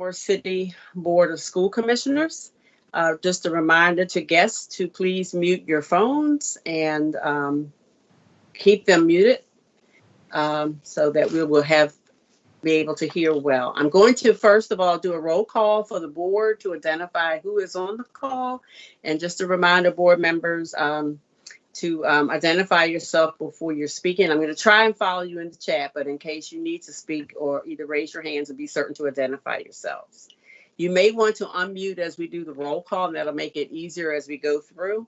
Baltimore City Board of School Commissioners. Just a reminder to guests to please mute your phones and keep them muted so that we will be able to hear well. I'm going to first of all do a roll call for the board to identify who is on the call, and just a reminder, board members, to identify yourself before you're speaking. I'm going to try and follow you in the chat, but in case you need to speak, or either raise your hands or be certain to identify yourselves. You may want to unmute as we do the roll call, and that'll make it easier as we go through.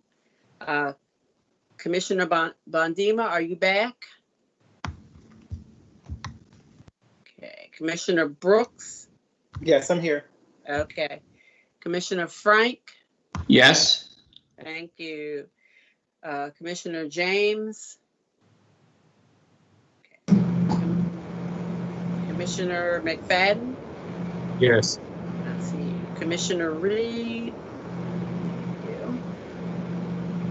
Commissioner Bondima, are you back? Okay. Commissioner Brooks? Yes, I'm here. Okay. Commissioner Frank? Yes. Thank you. Commissioner James? Okay. Commissioner McFadden? Yes. I see you. Commissioner Reed? Thank you.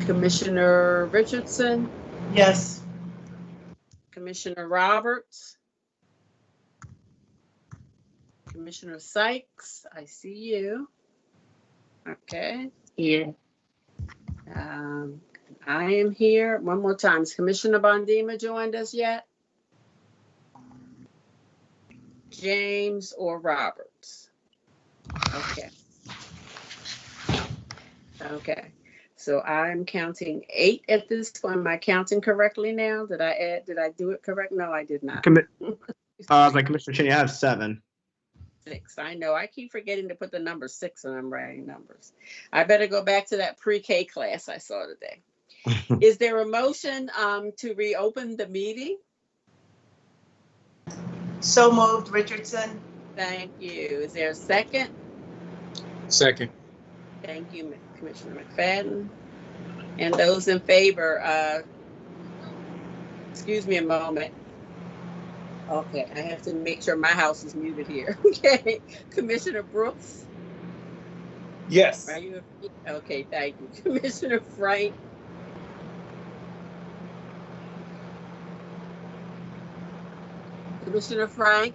Commissioner Richardson? Yes. Commissioner Roberts? Commissioner Sykes, I see you. Okay. Here. I am here. One more time. Has Commissioner Bondima joined us yet? James or Roberts? Okay. Okay. So I'm counting 8 at this point. Am I counting correctly now? Did I do it correct? No, I did not. Like Commissioner Chin, you have 7. 6. I know. I keep forgetting to put the number 6 when I'm writing numbers. I better go back to that pre-K class I saw today. Is there a motion to reopen the meeting? So moved, Richardson. Thank you. Is there a second? Second. Thank you, Commissioner McFadden. And those in favor, excuse me a moment. Okay, I have to make sure my house is muted here. Okay, Commissioner Brooks? Yes. Are you? Okay, thank you. Commissioner Frank? Commissioner Frank?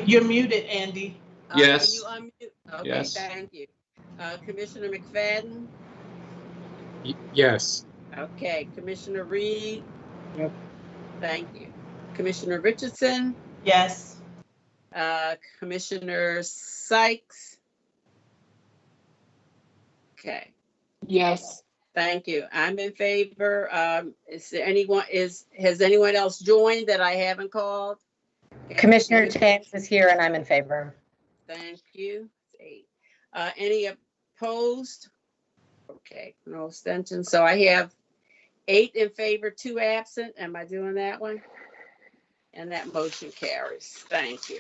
You're muted, Andy. Yes. Can you unmute? Okay, Yes. thank you. Commissioner McFadden? Yes. Okay, Commissioner Reed? Yep. Thank you. Commissioner Richardson? Yes. Commissioner Sykes? Okay, Yes. thank you. I'm in favor. Has anyone else joined that I haven't called? Commissioner James is here and I'm in favor. Thank you. 8. Any opposed? Okay, no abstentions. So I have 8 in favor, 2 absent. Am I doing that one? And that motion carries. Thank you.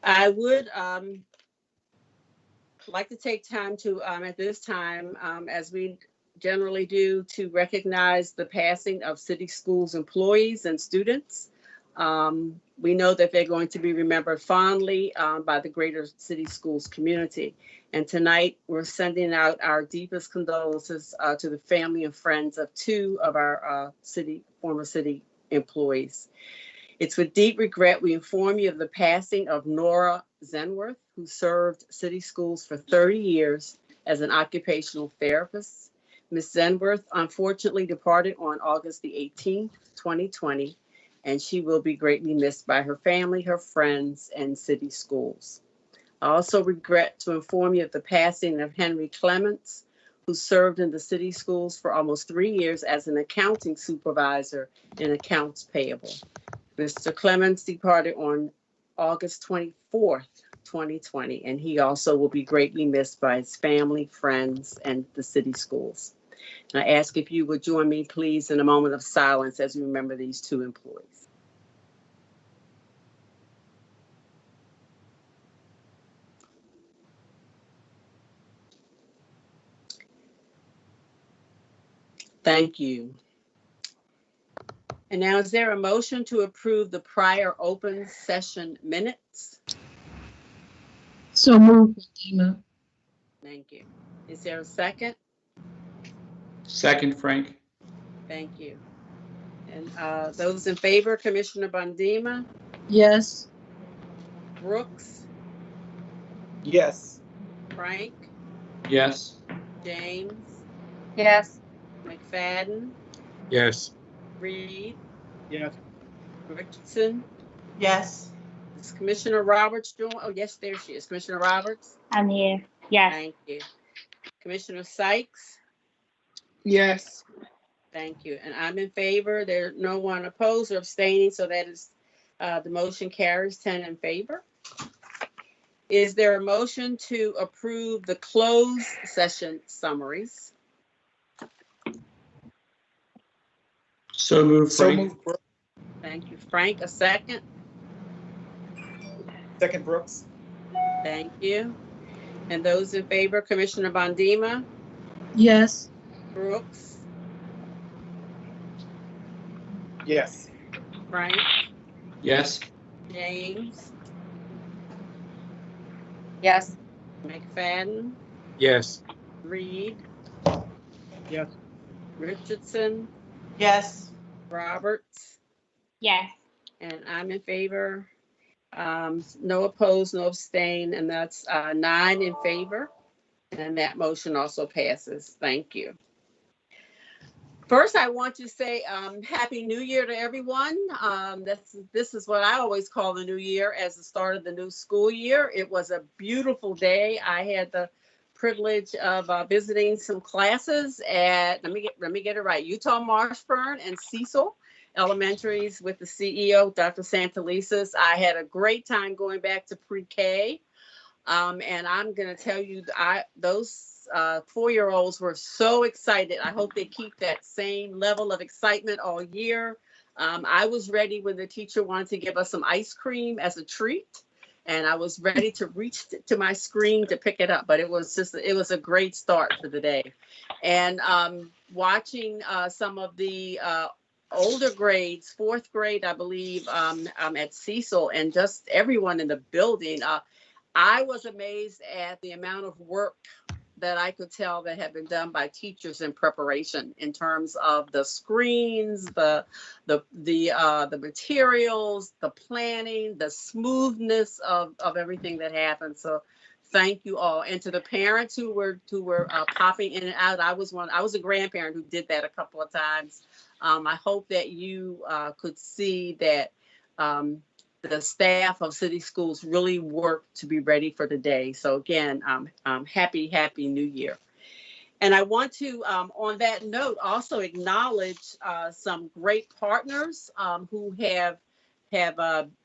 I would like to take time to, at this time, as we generally do, to recognize the passing of city schools employees and students. We know that they're going to be remembered fondly by the greater city schools community. And tonight we're sending out our deepest condolences to the family and friends of 2 of our former city employees. It's with deep regret we inform you of the passing of Nora Zenworth, who served city schools for 30 years as an occupational therapist. Ms. Zenworth unfortunately departed on August the 18th, 2020, and she will be greatly missed by her family, her friends, and city schools. I also regret to inform you of the passing of Henry Clements, who served in the city schools for almost 3 years as an accounting supervisor in accounts payable. Mr. Clements departed on August 24th, 2020, and he also will be greatly missed by his family, friends, and the city schools. And I ask if you would join me, please, in a moment of silence as we remember these 2 employees. Thank you. And now, is there a motion to approve the prior open session minutes? So moved, Fatima. Thank you. Is there a second? Second, Frank. Thank you. And those in favor, Commissioner Bondima, Yes. Brooks, Yes. Frank, Yes. James, Yes. McFadden, Yes. Reed, Yes. Richardson. Yes. Is Commissioner Roberts join? Oh, yes, there she is. Commissioner Roberts. I'm here. Yes. Thank you. Commissioner Sykes. Yes. Thank you. And I'm in favor. There's no one opposed or abstaining, so that is the motion carries 10 in favor. Is there a motion to approve the closed session summaries? So moved, So Frank. moved, Brooks. Thank you, Frank. A second? Second, Brooks. Thank you. And those in favor, Commissioner Bondima, Yes. Brooks, Yes. Frank, Yes. James, Yes. McFadden, Yes. Reed, Yes. Richardson, Yes. Roberts, Yes. and I'm in favor. No opposed, no abstain, and that's 9 in favor. And that motion also passes. Thank you. First, I want to say Happy New Year to everyone. This is what I always call the new year as the start of the new school year. It was a beautiful day. I had the privilege of visiting some classes at, let me get it right, Utah Marshburn and Cecil Elementaries with the CEO, Dr. Santelises. I had a great time going back to pre-K. And I'm going to tell you, those 4-year-olds were so excited. I hope they keep that same level of excitement all year. I was ready when the teacher wanted to give us some ice cream as a treat. And I was ready to reach to my screen to pick it up. But it was a great start for the day. And watching some of the older grades, 4th grade, I believe, at Cecil, and just everyone in the building, I was amazed at the amount of work that I could tell that had been done by teachers in preparation in terms of the screens, the materials, the planning, the smoothness of everything that happened. So thank you all. And to the parents who were popping in and out, I was a grandparent who did that a couple of times. I hope that you could see that the staff of city schools really worked to be ready for the day. So again, happy New Year. And I want to, on that note, also acknowledge some great partners who have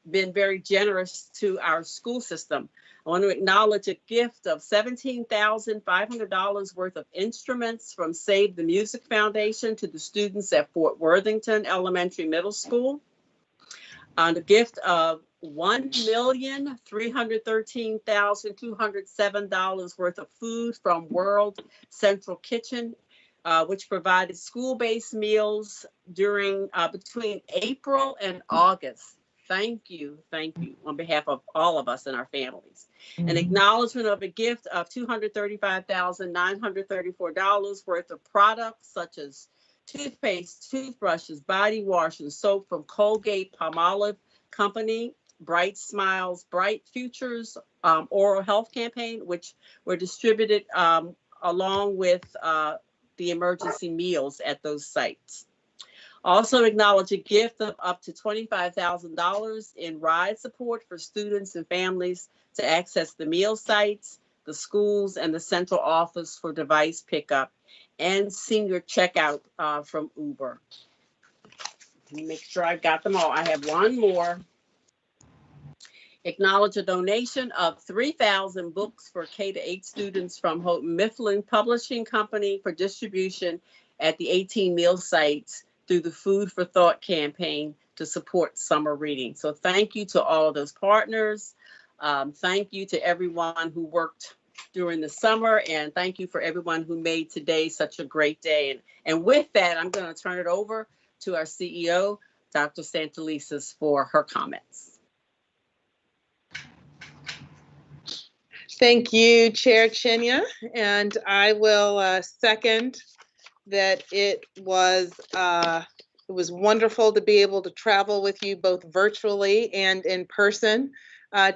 been very generous to our school system. I want to acknowledge a gift of $17,500 worth of instruments from Save the Music Foundation to the students at Fort Worthington Elementary Middle School. The gift of $1,313,207 worth of food from World Central Kitchen, which provided school-based meals during between April and August. Thank you on behalf of all of us and our families. An acknowledgement of a gift of $235,934 worth of products such as toothpaste, toothbrushes, body wash, and soap from Colgate Palmolive Company, Bright Smiles, Bright Futures oral health campaign, which were distributed along with the emergency meals at those sites. Also acknowledge a gift of up to $25,000 in ride support for students and families to access the meal sites, the schools, and the central office for device pickup, and senior checkout from Ihbbra. Let me make sure I got them all. I have one more. Acknowledge a donation of 3,000 books for K-8 students from Houghton Mifflin Publishing Company for distribution at the 18 meal sites through the Food for Thought campaign to support summer reading. So thank you to all of those partners. Thank you to everyone who worked during the summer, and thank you for everyone who made today such a great day. And with that, I'm going to turn it over to our CEO, Dr. Santelises, for her comments. Thank you, Chair Chinya, and I will second that it was wonderful to be able to travel with you both virtually and in person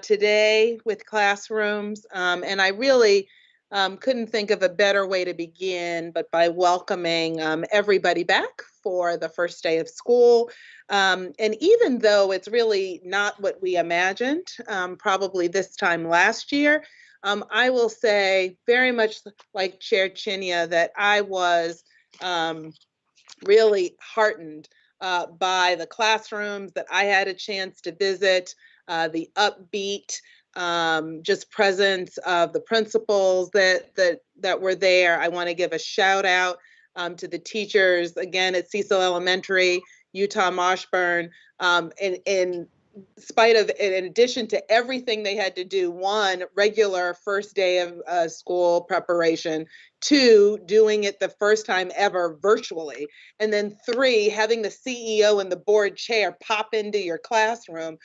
today with classrooms, and I really couldn't think of a better way to begin but by welcoming everybody back for the first day of school. And even though it's really not what we imagined, probably this time last year, I will say very much like Chair Chinya that I was really heartened by the classrooms that I had a chance to visit, the upbeat just presence of the principals that were there. I want to give a shout out to the teachers, again, at Cecil Elementary, Utah Moshburn, in spite of, in addition to everything they had to do, one, regular first day of school preparation, two, doing it the first time ever virtually, and then three, having the CEO and the board chair pop into your classroom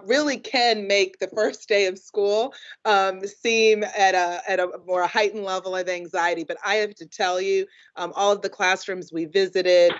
really can make the first day of school seem at a more heightened level of anxiety. But I have to tell you, all of the classrooms we visited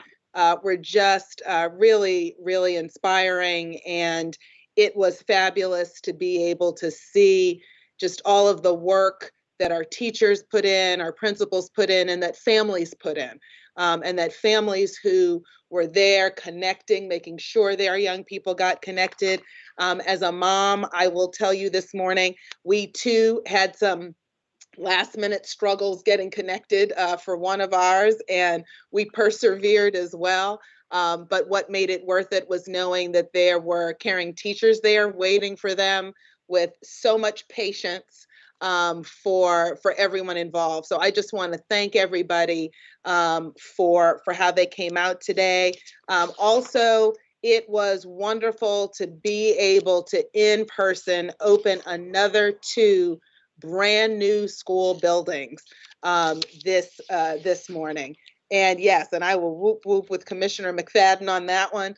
were just really, really inspiring. And it was fabulous to be able to see just all of the work that our teachers put in, our principals put in, and that families put in. And that families who were there connecting, making sure their young people got connected. As a mom, I will tell you this morning, we too had some last minute struggles getting connected for one of ours, and we persevered as well. But what made it worth it was knowing that there were caring teachers there waiting for them with so much patience for everyone involved. So I just want to thank everybody for how they came out today. Also, it was wonderful to be able to in person open another 2 brand new school buildings this morning. And yes, and I will whoop whoop with Commissioner McFadden on that one.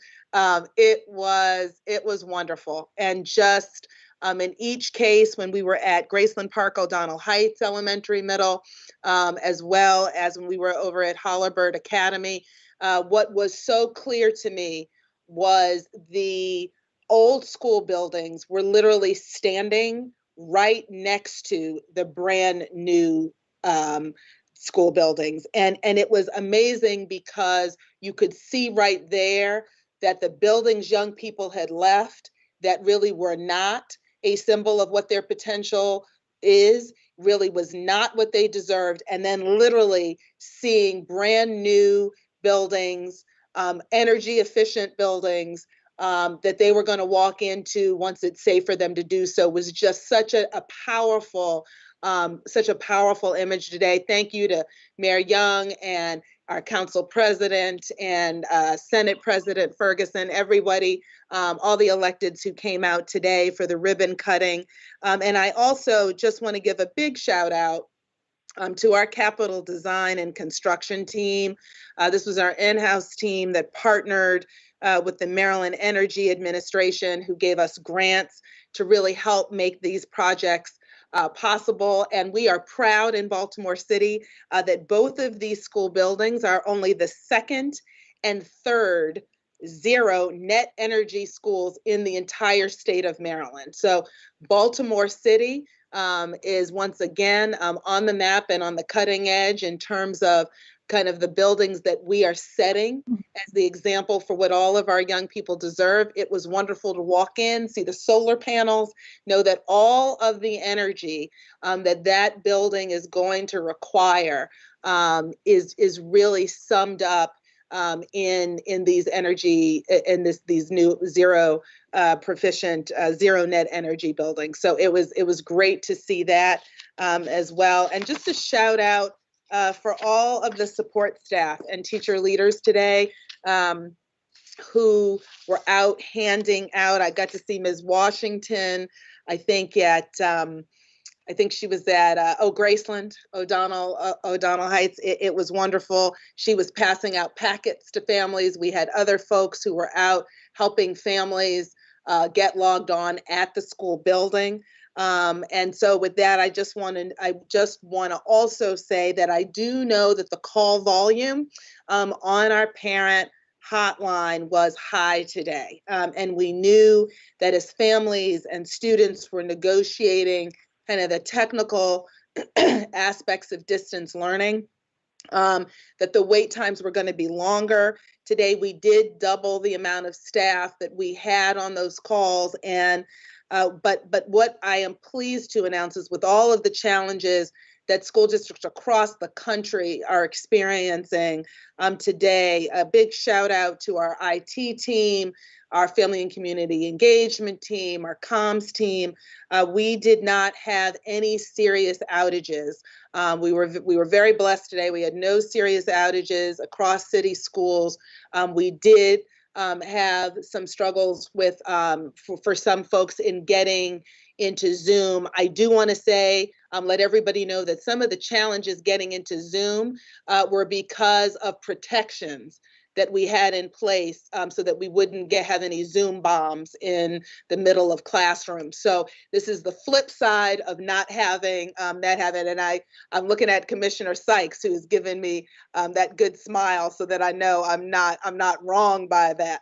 It was wonderful. And just in each case, when we were at Graceland Park, O'Donnell Heights Elementary Middle, as well as when we were over at Holabird Academy, what was so clear to me was the old school buildings were literally standing right next to the brand new school buildings. And it was amazing because you could see right there that the buildings young people had left that really were not a symbol of what their potential is, really was not what they deserved. And then literally seeing brand new buildings, energy efficient buildings, that they were going to walk into once it's safe for them to do so was just such a powerful image today. Thank you to Mayor Young and our council president and Senate President Ferguson, everybody, all the electeds who came out today for the ribbon cutting. And I also just want to give a big shout out to our capital design and construction team. This was our in-house team that partnered with the Maryland Energy Administration, who gave us grants to really help make these projects possible. And we are proud in Baltimore City that both of these school buildings are only the second and third zero net energy schools in the entire state of Maryland. So Baltimore City is once again on the map and on the cutting edge in terms of kind of the buildings that we are setting as the example for what all of our young people deserve. It was wonderful to walk in, see the solar panels, know that all of the energy that building is going to require is really summed up in these energy, in these new zero proficient zero net energy buildings. So it was great to see that as well. And just a shout out for all of the support staff and teacher leaders today who were out handing out. I got to see Ms. Washington, I think she was at Graceland, O'Donnell Heights. It was wonderful. She was passing out packets to families. We had other folks who were out helping families get logged on at the school building. And so with that, I just want to also say that I do know that the call volume on our parent hotline was high today. And we knew that as families and students were negotiating kind of the technical aspects of distance learning, that the wait times were going to be longer. Today, we did double the amount of staff that we had on those calls. And but what I am pleased to announce is with all of the challenges that school districts across the country are experiencing today. A big shout out to our IT team, our family and community engagement team, our comms team. We did not have any serious outages. We were very blessed today. We had no serious outages across city schools. We did have some struggles with for some folks in getting into Zoom. I do want to say, let everybody know that some of the challenges getting into Zoom were because of protections that we had in place so that we wouldn't have any Zoom bombs in the middle of classrooms. So this is the flip side of not having that happen. And I'm looking at Commissioner Sykes, who's given me that good smile so that I know I'm not wrong by that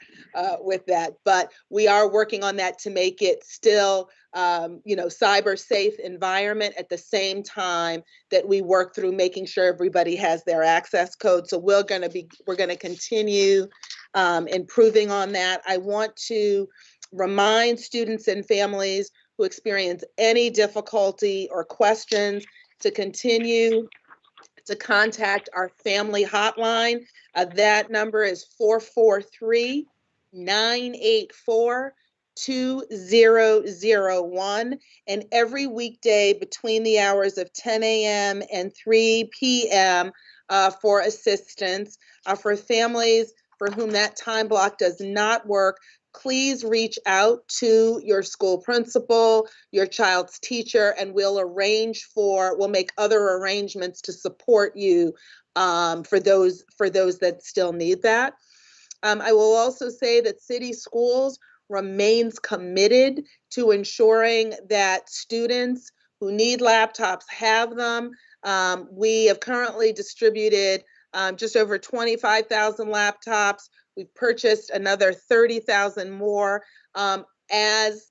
with that. But we are working on that to make it still cyber safe environment at the same time that we work through making sure everybody has their access code. So we're going to continue improving on that. I want to remind students and families who experience any difficulty or questions to continue to contact our family hotline. That number is 443-984-2001, and every weekday between the hours of 10 a.m. and 3 p.m. For assistance. For families for whom that time block does not work, please reach out to your school principal, your child's teacher, and we'll make other arrangements to support you for those that still need that. I will also say that City Schools remains committed to ensuring that students who need laptops have them. We have currently distributed just over 25,000 laptops. We've purchased another 30,000 more. As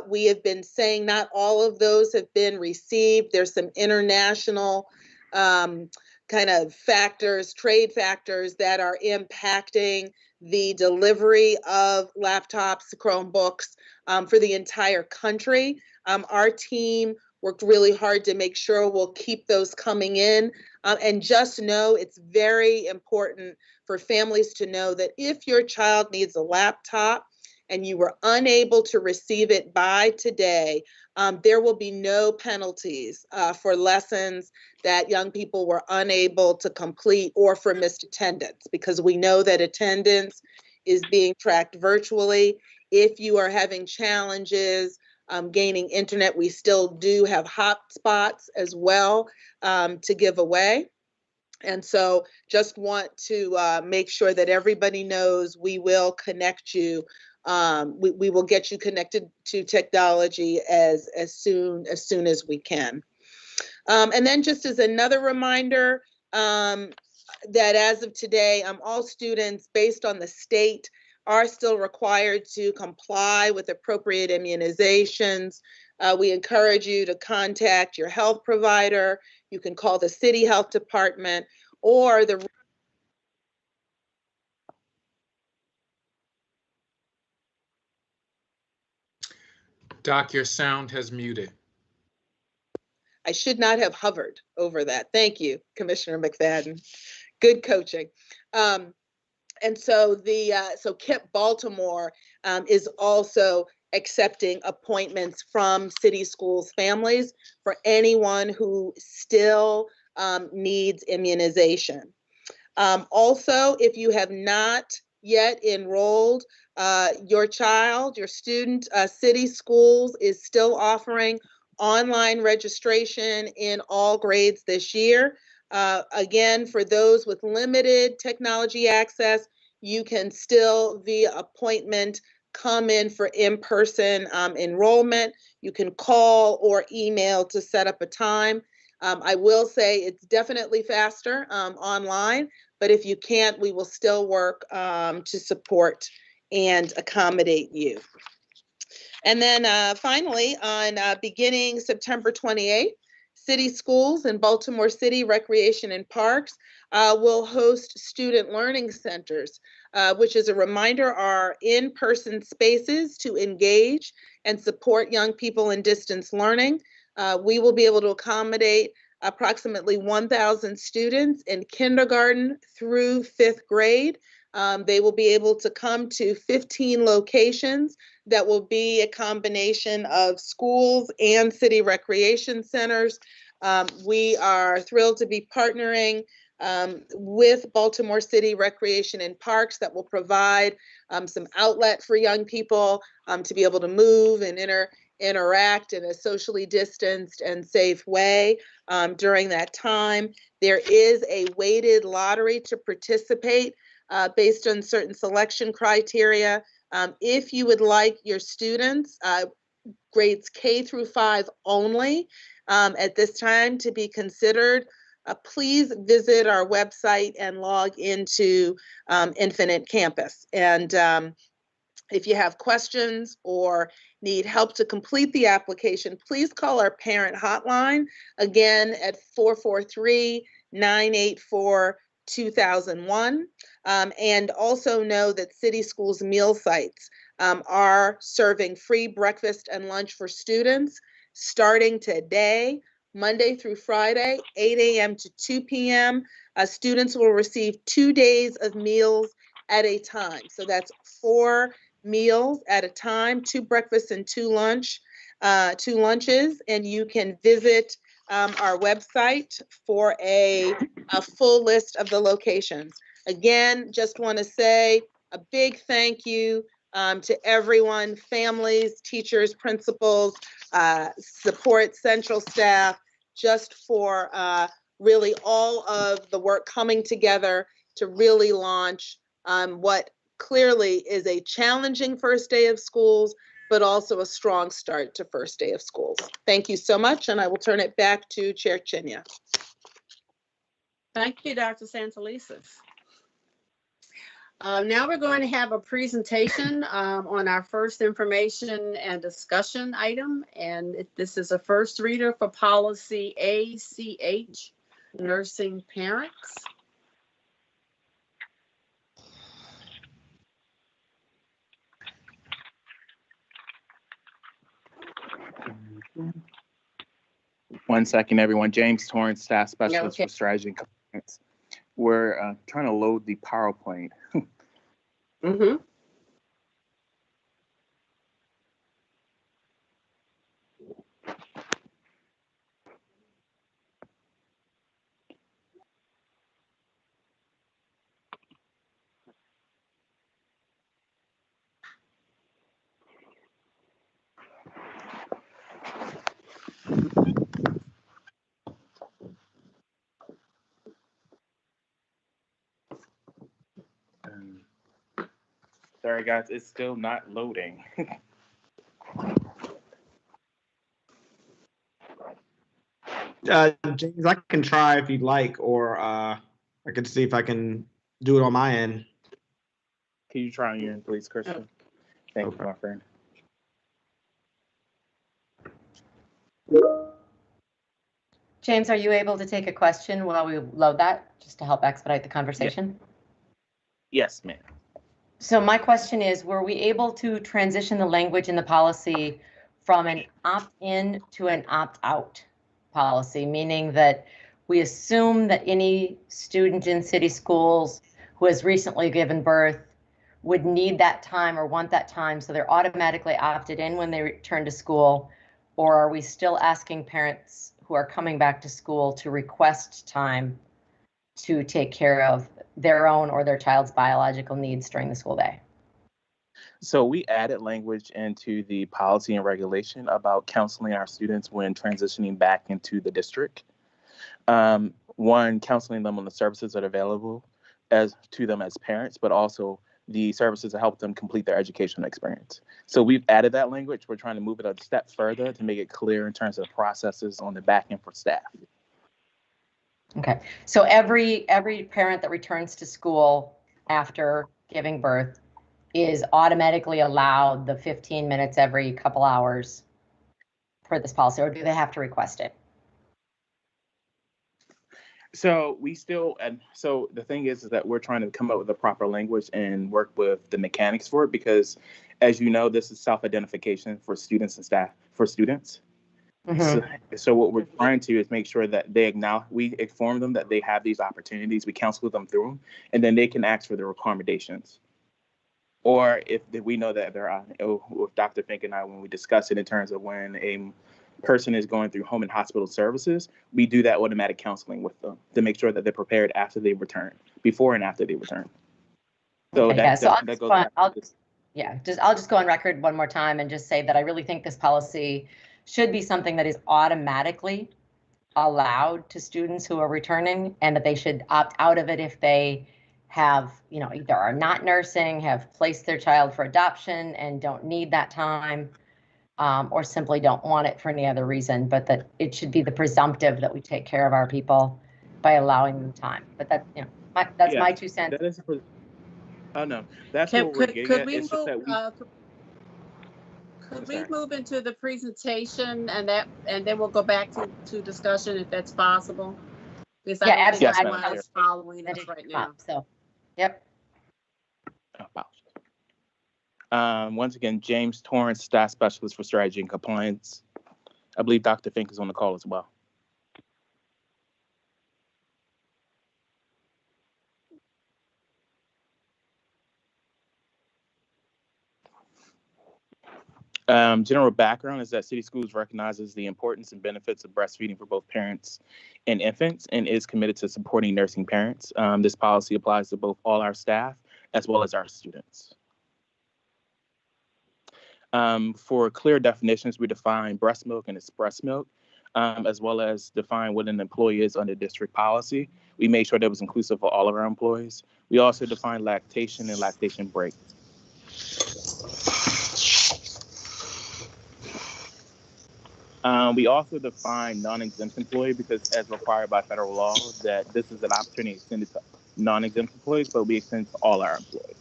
we have been saying, not all of those have been received. There's some international kind of factors, trade factors that are impacting the delivery of laptops, Chromebooks for the entire country. Our team worked really hard to make sure we'll keep those coming in. And just know it's very important for families to know that if your child needs a laptop and you were unable to receive it by today, there will be no penalties for lessons that young people were unable to complete or for missed attendance, because we know that attendance is being tracked virtually. If you are having challenges gaining internet, we still do have hotspots as well to give away. And so just want to make sure that everybody knows we will connect you. We will get you connected to technology as soon as we can. And then just as another reminder, that as of today, all students based on the state are still required to comply with appropriate immunizations. We encourage you to contact your health provider. You can call the city health department or the Doc, your sound has muted. I should not have hovered over that. Thank you, Commissioner McFadden. Good coaching. And so so Cte Baltimore is also accepting appointments from city schools families for anyone who still needs immunization. Also, if you have not yet enrolled your child, your student, City Schools is still offering online registration in all grades this year. Again, for those with limited technology access, you can still, via appointment, come in for in-person enrollment. You can call or email to set up a time. I will say it's definitely faster online, but if you can't, we will still work to support and accommodate you. And then finally, on beginning September 28th, City Schools in Baltimore City Recreation and Parks will host student learning centers, which is a reminder are in-person spaces to engage and support young people in distance learning. We will be able to accommodate approximately 1,000 students in kindergarten through 5th grade. They will be able to come to 15 locations that will be a combination of schools and city recreation centers. We are thrilled to be partnering with Baltimore City Recreation and Parks that will provide some outlet for young people to be able to move and interact in a socially distanced and safe way during that time. There is a weighted lottery to participate based on certain selection criteria. If you would like your students, grades K through 5 only, at this time to be considered, please visit our website and log into Infinite Campus. And if you have questions or need help to complete the application, please call our parent hotline, again at 443-984-2001. And also know that City Schools meal sites are serving free breakfast and lunch for students starting today, Monday through Friday, 8 a.m. to 2 p.m. Students will receive 2 days of meals at a time. So that's 4 meals at a time, 2 breakfasts and 2 lunches. And you can visit our website for a full list of the locations. Again, just want to say a big thank you to everyone, families, teachers, principals, support central staff, just for really all of the work coming together to really launch what clearly is a challenging first day of schools, but also a strong start to first day of schools. Thank you so much, and I will turn it back to Chair Chinya. Thank you, Dr. Santelises. Now we're going to have a presentation on our first information and discussion item. And this is a first reader for policy ACH, nursing parents. One second, everyone. James Torrance, staff specialist Okay. for strategy and compliance. We're trying to load the PowerPoint. Mm-hmm. Sorry, guys, it's still not loading. James, I can try if you'd like, or I can see if I can do it on my end. Can you try on your end, please, Christian? Thank Okay. you, my friend. James, are you able to take a question while we load that, just to help expedite the conversation? Yes, ma'am. So my question is, were we able to transition the language in the policy from an opt-in to an opt-out policy, meaning that we assume that any student in city schools who has recently given birth would need that time or want that time, so they're automatically opted in when they return to school? Or are we still asking parents who are coming back to school to request time to take care of their own or their child's biological needs during the school day? So we added language into the policy and regulation about counseling our students when transitioning back into the district. One, counseling them on the services that are available to them as parents, but also the services to help them complete their educational experience. So we've added that language. We're trying to move it a step further to make it clear in terms of the processes on the back end for staff. Okay, so every parent that returns to school after giving birth is automatically allowed the 15 minutes every couple hours for this policy, or do they have to request it? So we still, and so the thing is that we're trying to come up with the proper language and work with the mechanics for it, because as you know, this is self-identification for students and staff, for students. So what we're trying to is make sure that we inform them that they have these opportunities, we counsel them through them, and then they can ask for their accommodations. Or if we know that they're with Dr. Fink and I, when we discuss it in terms of when a person is going through home and hospital services, we do that automatic counseling with them to make sure that they're prepared after they return, before and after they return. So Okay, that goes back to this. I'll just go on record one more time and just say that I really think this policy should be something that is automatically allowed to students who are returning, and that they should opt out of it if they have, either are not nursing, have placed their child for adoption and don't need that time, or simply don't want it for any other reason, but that it should be the presumptive that we take care of our people by allowing them time. But that, that's my 2 cents. That is no, that's Could what we're getting at. we It's just that could we move into the presentation and then we'll go back to discussion if that's possible? Because I don't think everyone is following us right now. So, yep. Once again, James Torrance, Staff Specialist for Strategy and Compliance. I believe Dr. Fink is on the call as well. General background is that City Schools recognizes the importance and benefits of breastfeeding for both parents and infants, and is committed to supporting nursing parents. This policy applies to both all our staff as well as our students. For clear definitions, we define breast milk and express milk, as well as define what an employee is under district policy. We made sure that was inclusive of all of our employees. We also define lactation and lactation breaks. We also define non-exempt employee because, as required by federal law, that this is an opportunity extended to non-exempt employees, but we extend to all our employees.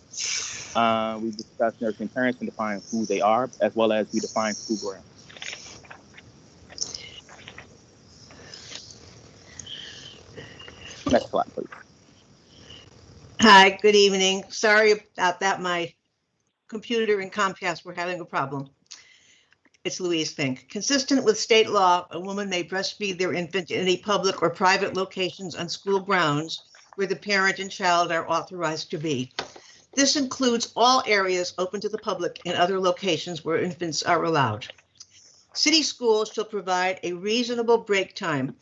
We discuss nursing parents and define who they are, as well as we define school grounds. Next slide, please. Hi, good evening. Sorry about that. My computer and Comcast were having a problem. It's Louise Fink. Consistent with state law, a woman may breastfeed their infant in any public or private locations on school grounds where the parent and child are authorized to be. This includes all areas open to the public and other locations where infants are allowed. City schools shall provide a reasonable break time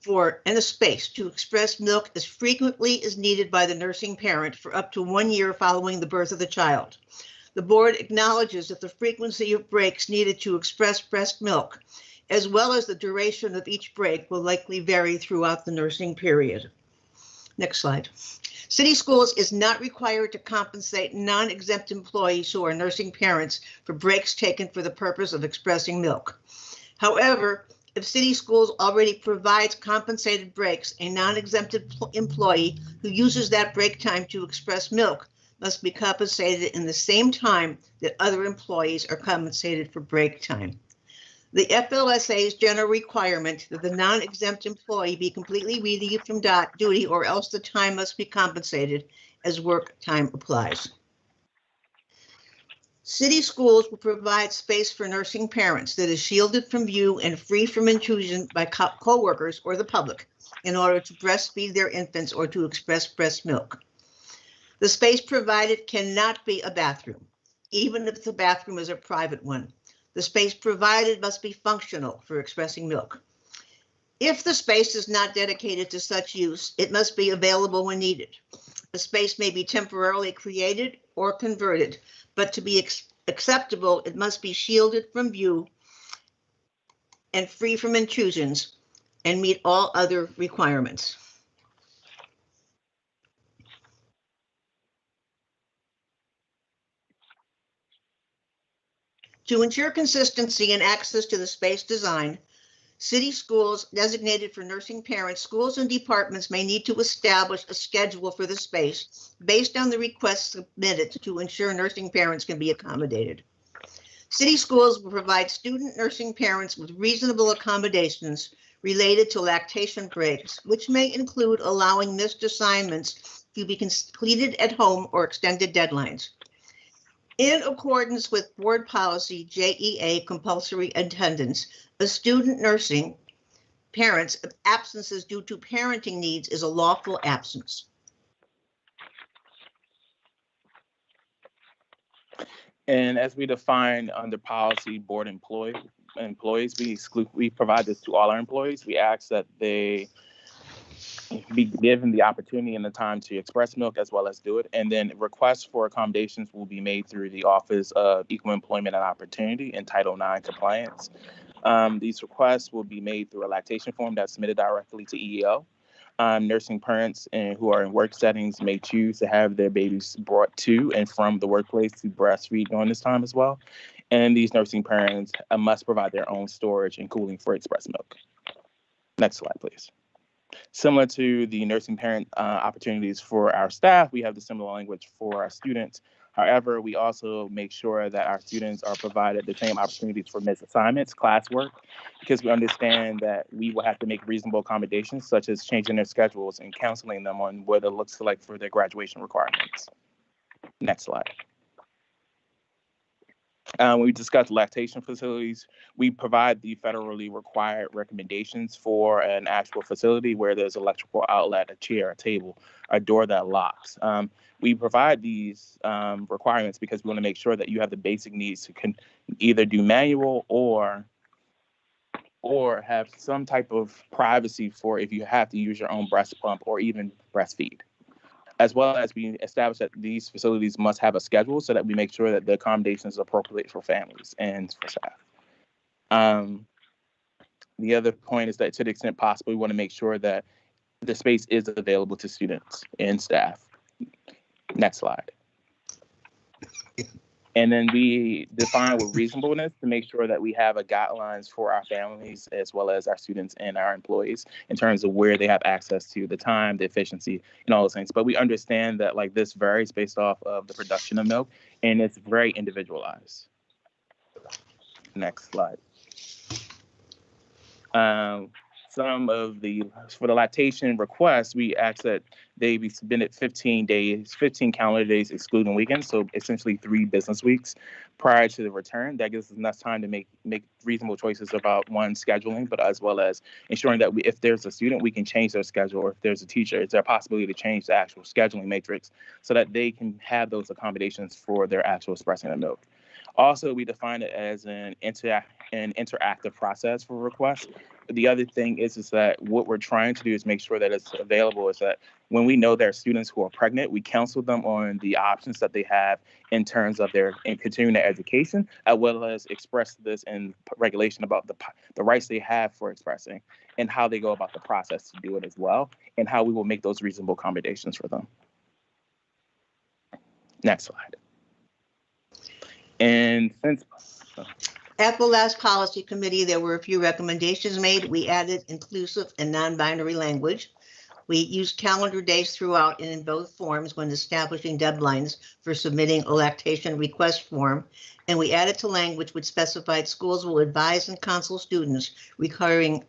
and a space to express milk as frequently as needed by the nursing parent for up to 1 year following the birth of the child. The board acknowledges that the frequency of breaks needed to express breast milk, as well as the duration of each break, will likely vary throughout the nursing period. Next slide. City Schools is not required to compensate non-exempt employees who are nursing parents for breaks taken for the purpose of expressing milk. However, if City Schools already provides compensated breaks, a non-exempt employee who uses that break time to express milk must be compensated in the same time that other employees are compensated for break time. The FLSA's general requirement that the non-exempt employee be completely relieved from duty, or else the time must be compensated as work time applies. City Schools will provide space for nursing parents that is shielded from view and free from intrusion by co-workers or the public in order to breastfeed their infants or to express breast milk. The space provided cannot be a bathroom, even if the bathroom is a private one. The space provided must be functional for expressing milk. If the space is not dedicated to such use, it must be available when needed. The space may be temporarily created or converted, but to be acceptable, it must be shielded from view and free from intrusions and meet all other requirements. To ensure consistency and access to the space design, City Schools designated for nursing parents, schools and departments may need to establish a schedule for the space based on the requests submitted to ensure nursing parents can be accommodated. City Schools will provide student nursing parents with reasonable accommodations related to lactation breaks, which may include allowing missed assignments to be completed at home or extended deadlines. In accordance with board policy JEA compulsory attendance, a student nursing parents absences due to parenting needs is a lawful absence. And as we define under policy board employees, we provide this to all our employees. We ask that they be given the opportunity and the time to express milk as well as do it. And then requests for accommodations will be made through the Office of Equal Employment and Opportunity and Title IX compliance. These requests will be made through a lactation form that's submitted directly to EEO. Nursing parents who are in work settings may choose to have their babies brought to and from the workplace to breastfeed during this time as well. And these nursing parents must provide their own storage and cooling for express milk. Next slide, please. Similar to the nursing parent opportunities for our staff, we have the similar language for our students. However, we also make sure that our students are provided the same opportunities for missed assignments, classwork, because we understand that we will have to make reasonable accommodations, such as changing their schedules and counseling them on what it looks like for their graduation requirements. Next slide. When we discuss lactation facilities, we provide the federally required recommendations for an actual facility where there's electrical outlet, a chair, a table, a door that locks. We provide these requirements because we want to make sure that you have the basic needs to either do manual or have some type of privacy for if you have to use your own breast pump or even breastfeed. As well as we establish that these facilities must have a schedule so that we make sure that the accommodations are appropriate for families and for staff. The other point is that to the extent possible, we want to make sure that the space is available to students and staff. Next slide. And then we define with reasonableness to make sure that we have a guidelines for our families as well as our students and our employees in terms of where they have access to the time, the efficiency, and all those things. But we understand that like this varies based off of the production of milk, and it's very individualized. Next slide. For the lactation requests, we ask that they be submitted 15 calendar days, excluding weekends. So essentially 3 business weeks prior to the return. That gives us enough time to make reasonable choices about one, scheduling, but as well as ensuring that if there's a student, we can change their schedule, or if there's a teacher, is there a possibility to change the actual scheduling matrix so that they can have those accommodations for their actual expressing of milk. Also, we define it as an interactive process for requests. The other thing is that what we're trying to do is make sure that it's available is that when we know there are students who are pregnant, we counsel them on the options that they have in terms of continuing their education, as well as express this in regulation about the rights they have for expressing and how they go about the process to do it as well, and how we will make those reasonable accommodations for them. Next slide. And since At the last policy committee, there were a few recommendations made. We added inclusive and non-binary language. We used calendar days throughout and in both forms when establishing deadlines for submitting a lactation request form. And we added to language which specified schools will advise and counsel students regarding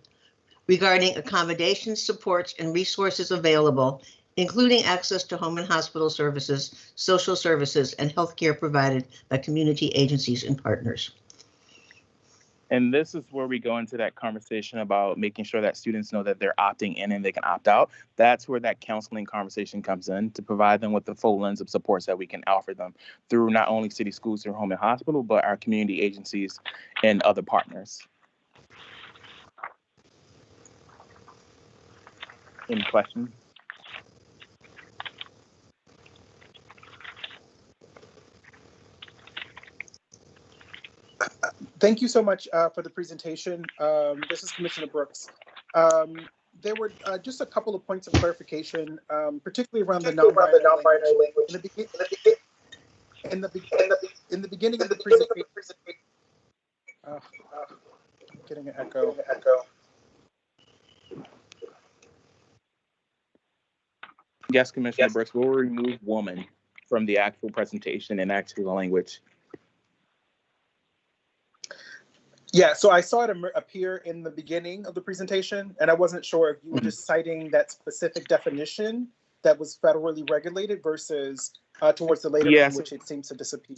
accommodations, supports, and resources available, including access to home and hospital services, social services, and healthcare provided by community agencies and partners. And this is where we go into that conversation about making sure that students know that they're opting in and they can opt out. That's where that counseling conversation comes in, to provide them with the full lens of supports that we can offer them through not only city schools, through home and hospital, but our community agencies and other partners. Any questions? Thank you so much for the presentation. This is Commissioner Brooks. There were just a couple of points of clarification, particularly around the non-binary language. In the beginning of the presentation, I'm getting an echo. Yes, Commissioner Brooks, we'll remove woman from the actual presentation and actually the language. Yeah, so I saw it appear in the beginning of the presentation, and I wasn't sure if you were just citing that specific definition that was federally regulated versus towards the later in which it seems to disappear.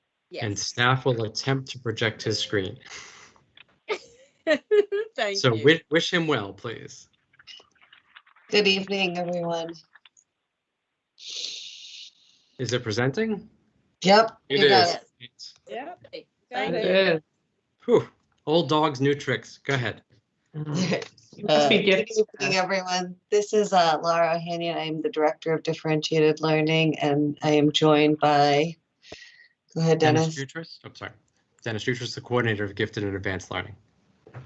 and Yes. staff will attempt to project his screen. Thank So you. wish him well, please. Good evening, everyone. Is it presenting? Yep, It you got is. it. Yep. Hey, Got thank it. you. Good. Whew. Old dogs, new tricks. Go ahead. Must be Good gifts. evening, everyone. This is Laura Ohanian. I'm the Director of Differentiated Learning, and I am joined by, go ahead, Dennis Dennis. Jutras. I'm sorry. Dennis Jutras, the coordinator of gifted and advanced learning.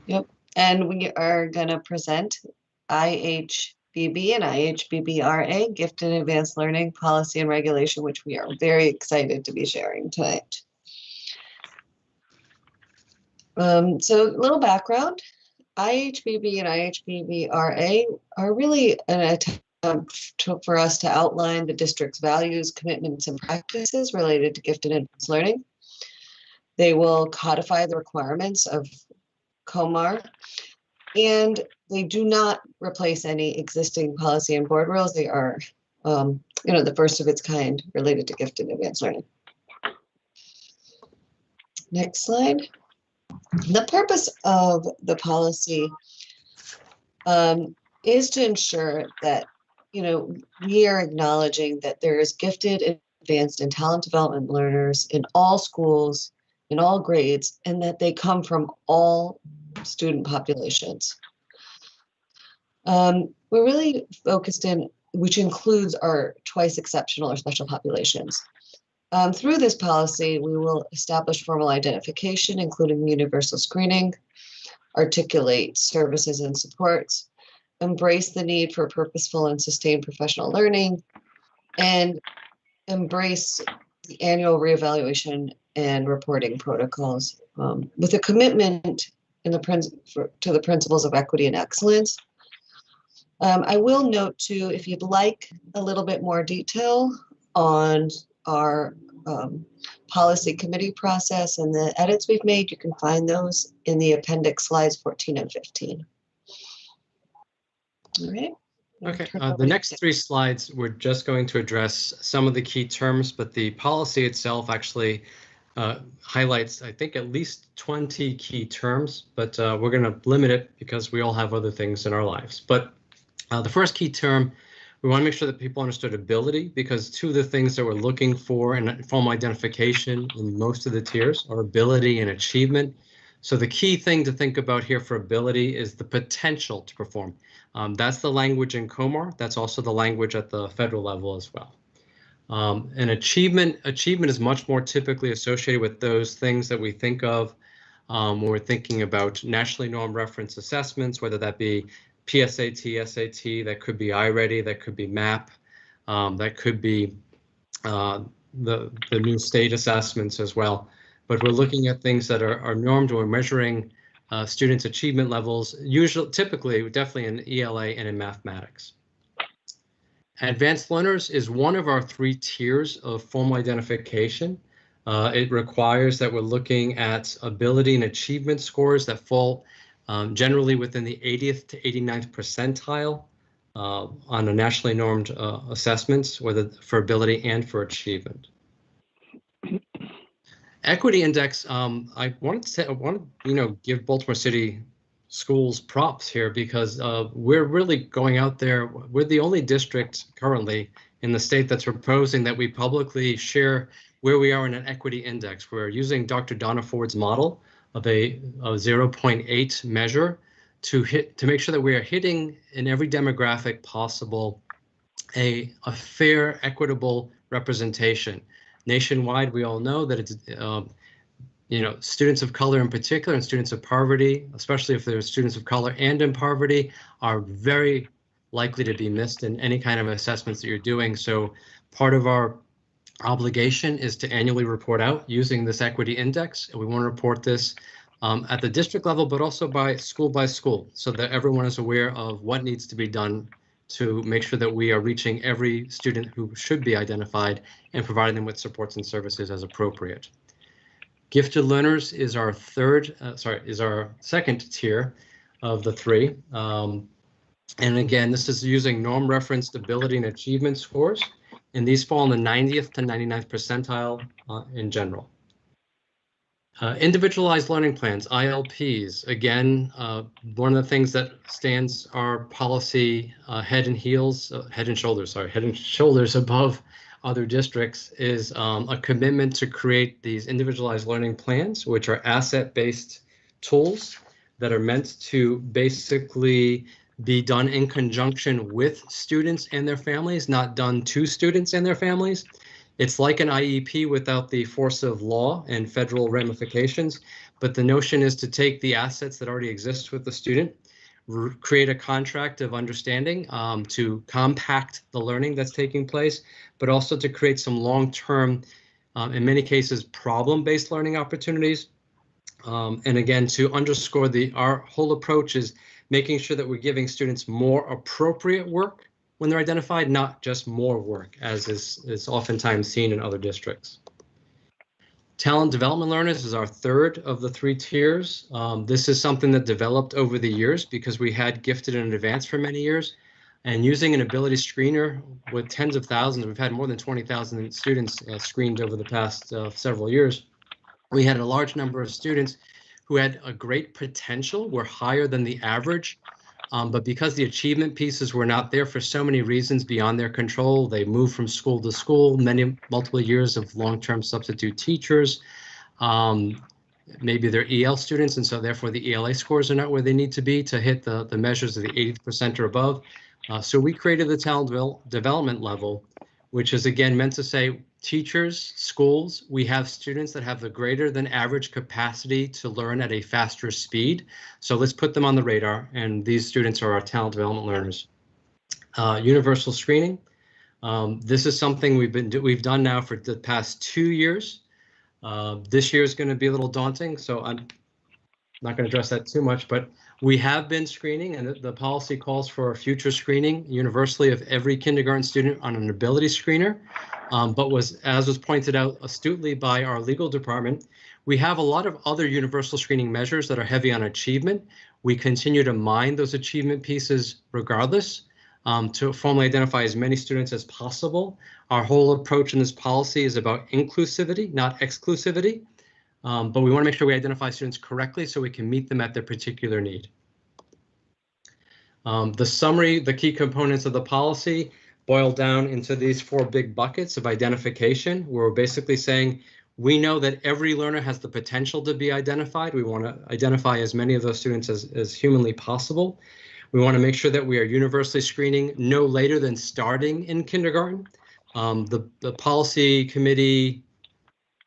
Yep, and we are going to present IHBB and IHBBRA, Gifted and Advanced Learning Policy and Regulation, which we are very excited to be sharing tonight. So a little background. IHBB and IHBBRA are really an attempt for us to outline the district's values, commitments, and practices related to gifted and advanced learning. They will codify the requirements of COMAR, and they do not replace any existing policy and board rules. They are, the first of its kind related to gifted and advanced learning. Next slide. The purpose of the policy is to ensure that, we are acknowledging that there is gifted, advanced, and talent development learners in all schools, in all grades, and that they come from all student populations. We're really focused in, which includes our twice exceptional or special populations. Through this policy, we will establish formal identification, including universal screening, articulate services and supports, embrace the need for purposeful and sustained professional learning, and embrace the annual reevaluation and reporting protocols with a commitment to the principles of equity and excellence. I will note too, if you'd like a little bit more detail on our policy committee process and the edits we've made, you can find those in the appendix slides 14 and 15. All right. Okay, the next 3 slides, we're just going to address some of the key terms, but the policy itself actually highlights, I think, at least 20 key terms, but we're going to limit it because we all have other things in our lives. But the first key term, we want to make sure that people understood ability, because 2 of the things that we're looking for in formal identification in most of the tiers are ability and achievement. So the key thing to think about here for ability is the potential to perform. That's the language in COMAR. That's also the language at the federal level as well. And achievement is much more typically associated with those things that we think of when we're thinking about nationally normed reference assessments, whether that be PSAT, SAT, that could be iReady, that could be MAP, that could be the new state assessments as well. But we're looking at things that are normed. We're measuring students' achievement levels, typically, definitely in ELA and in mathematics. Advanced learners is one of our 3 tiers of formal identification. It requires that we're looking at ability and achievement scores that fall generally within the 80th to 89th percentile on a nationally normed assessments, whether for ability and for achievement. Equity index, I want to give Baltimore City Schools props here, because we're really going out there. We're the only district currently in the state that's proposing that we publicly share where we are in an equity index. We're using Dr. Donna Ford's model of a 0.8 measure to make sure that we are hitting in every demographic possible a fair, equitable representation. Nationwide, we all know that it's students of color in particular, and students of poverty, especially if they're students of color and in poverty, are very likely to be missed in any kind of assessments that you're doing. So part of our obligation is to annually report out using this equity index. And we want to report this at the district level, but also by school, so that everyone is aware of what needs to be done to make sure that we are reaching every student who should be identified and providing them with supports and services as appropriate. Gifted learners is our second tier of the 3. And again, this is using norm referenced ability and achievement scores, and these fall in the 90th to 99th percentile in general. Individualized learning plans, ILPs. Again, one of the things that stands our policy head and shoulders above other districts is a commitment to create these individualized learning plans, which are asset-based tools that are meant to basically be done in conjunction with students and their families, not done to students and their families. It's like an IEP without the force of law and federal ramifications, but the notion is to take the assets that already exist with the student, create a contract of understanding to compact the learning that's taking place, but also to create some long-term, in many cases, problem-based learning opportunities. And again, to underscore our whole approach is making sure that we're giving students more appropriate work when they're identified, not just more work, as is oftentimes seen in other districts. Talent development learners is our third of the 3 tiers. This is something that developed over the years because we had gifted and advanced for many years. And using an ability screener with tens of thousands, we've had more than 20,000 students screened over the past several years. We had a large number of students who had a great potential, were higher than the average, but because the achievement pieces were not there for so many reasons beyond their control, they moved from school to school, multiple years of long-term substitute teachers. Maybe they're EL students, and so therefore the ELA scores are not where they need to be to hit the measures of the 80% or above. So we created the talent development level, which is again meant to say, teachers, schools, we have students that have the greater than average capacity to learn at a faster speed. So let's put them on the radar, and these students are our talent development learners. Universal screening. This is something we've done now for the past 2 years. This year is going to be a little daunting, so I'm not going to address that too much, but we have been screening, and the policy calls for future screening universally of every kindergarten student on an ability screener. But as was pointed out astutely by our legal department, we have a lot of other universal screening measures that are heavy on achievement. We continue to mine those achievement pieces regardless to formally identify as many students as possible. Our whole approach in this policy is about inclusivity, not exclusivity. But we want to make sure we identify students correctly so we can meet them at their particular need. The summary, the key components of the policy boil down into these 4 big buckets of identification, where we're basically saying we know that every learner has the potential to be identified. We want to identify as many of those students as humanly possible. We want to make sure that we are universally screening no later than starting in kindergarten. The policy committee,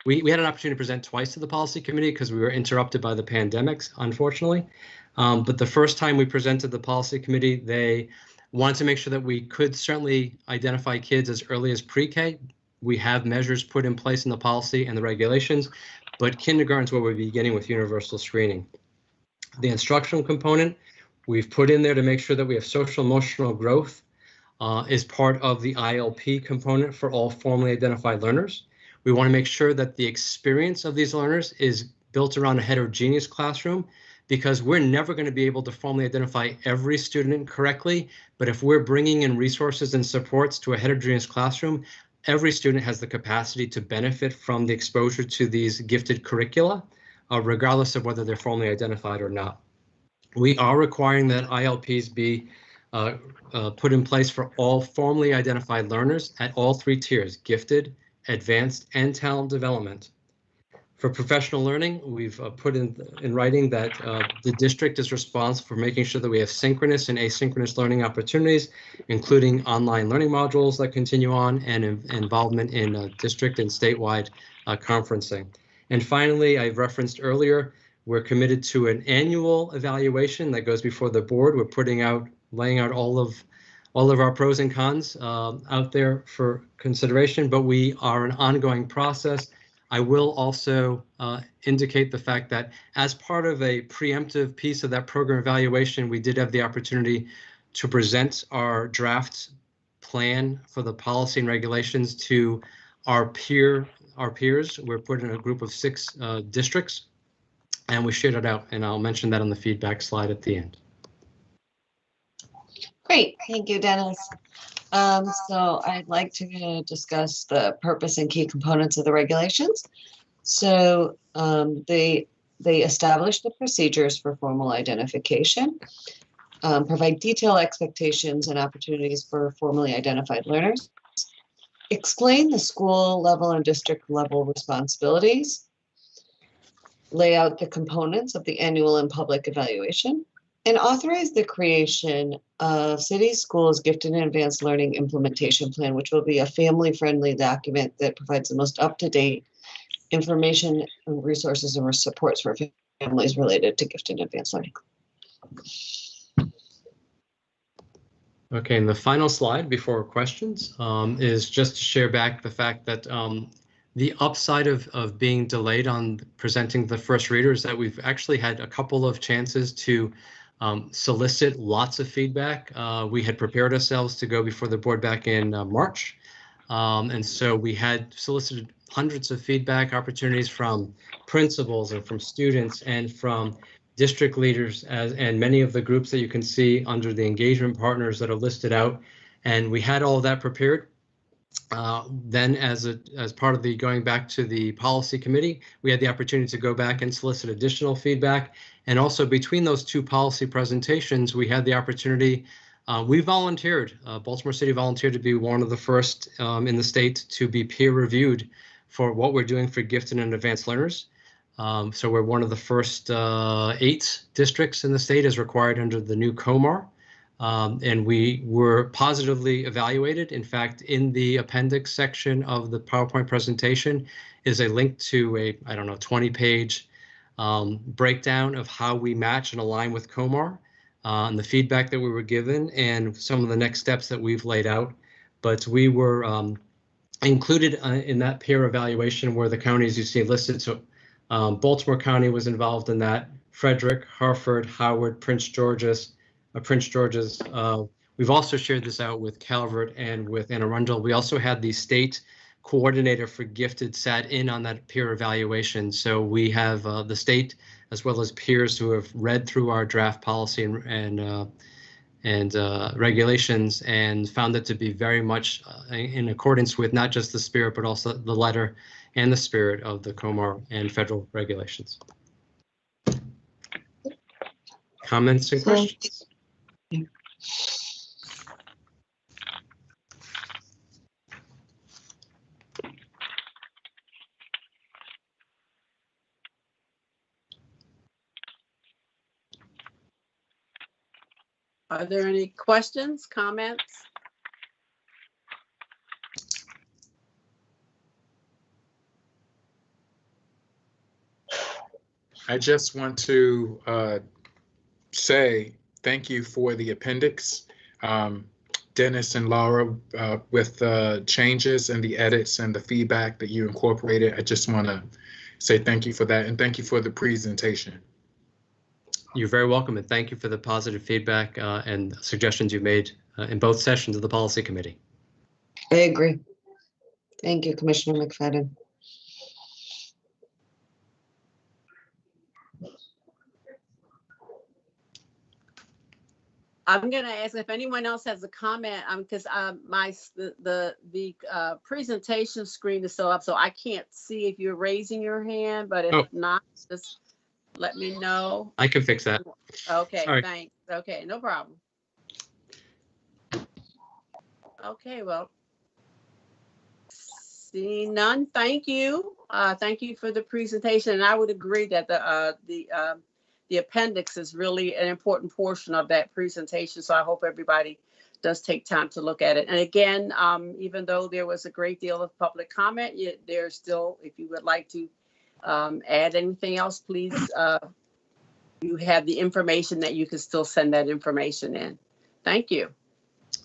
we had an opportunity to present twice to the policy committee because we were interrupted by the pandemics, unfortunately. But the first time we presented the policy committee, they wanted to make sure that we could certainly identify kids as early as pre-K. We have measures put in place in the policy and the regulations, but kindergarten is where we're beginning with universal screening. The instructional component, we've put in there to make sure that we have social emotional growth is part of the ILP component for all formally identified learners. We want to make sure that the experience of these learners is built around a heterogeneous classroom, because we're never going to be able to formally identify every student correctly. But if we're bringing in resources and supports to a heterogeneous classroom, every student has the capacity to benefit from the exposure to these gifted curricula, regardless of whether they're formally identified or not. We are requiring that ILPs be put in place for all formally identified learners at all 3 tiers, gifted, advanced, and talent development. For professional learning, we've put in writing that the district is responsible for making sure that we have synchronous and asynchronous learning opportunities, including online learning modules that continue on and involvement in district and statewide conferencing. And finally, I referenced earlier, we're committed to an annual evaluation that goes before the board. We're laying out all of our pros and cons out there for consideration, but we are an ongoing process. I will also indicate the fact that as part of a preemptive piece of that program evaluation, we did have the opportunity to present our draft plan for the policy and regulations to our peers. We're put in a group of 6 districts, and we shared it out, and I'll mention that on the feedback slide at the end. Great, thank you, Dennis. So I'd like to discuss the purpose and key components of the regulations. So they establish the procedures for formal identification, provide detailed expectations and opportunities for formally identified learners, explain the school level and district level responsibilities, lay out the components of the annual and public evaluation, and authorize the creation of city schools gifted and advanced learning implementation plan, which will be a family-friendly document that provides the most up-to-date information and resources and supports for families related to gifted and advanced learning. Okay, and the final slide before questions is just to share back the fact that the upside of being delayed on presenting the first reader is that we've actually had a couple of chances to solicit lots of feedback. We had prepared ourselves to go before the board back in March. And so we had solicited hundreds of feedback opportunities from principals and from students and from district leaders and many of the groups that you can see under the engagement partners that are listed out. And we had all of that prepared. Then as part of the going back to the policy committee, we had the opportunity to go back and solicit additional feedback. And also between those two policy presentations, we had the opportunity, we volunteered, Baltimore City volunteered to be one of the first in the state to be peer reviewed for what we're doing for gifted and advanced learners. So we're one of the first 8 districts in the state as required under the new COMAR. And we were positively evaluated. In fact, in the appendix section of the PowerPoint presentation is a link to a, 20-page breakdown of how we match and align with COMAR and the feedback that we were given and some of the next steps that we've laid out. But we were included in that peer evaluation where the counties you see listed. So Baltimore County was involved in that, Frederick, Hartford, Howard, Prince George's. We've also shared this out with Calvert and with Anne Arundel. We also had the state coordinator for gifted sat in on that peer evaluation. So we have the state as well as peers who have read through our draft policy and regulations and found it to be very much in accordance with not just the spirit, but also the letter and the spirit of the COMAR and federal regulations. Comments and questions? Are there any questions, comments? I just want to say thank you for the appendix. Dennis and Laura, with the changes and the edits and the feedback that you incorporated, I just want to say thank you for that and thank you for the presentation. You're very welcome, and thank you for the positive feedback and suggestions you made in both sessions of the policy committee. I agree. Thank you, Commissioner McFadden. I'm going to ask if anyone else has a comment, because the presentation screen is still up, so I can't see if you're raising your hand, but if not, just let me know. I can fix that. Okay, Sorry. thanks. Okay, no problem. Okay, well, seeing none, thank you. Thank you for the presentation, and I would agree that the appendix is really an important portion of that presentation, so I hope everybody does take time to look at it. And again, even though there was a great deal of public comment, there's still, if you would like to add anything else, please, you have the information that you can still send that information in. Thank you.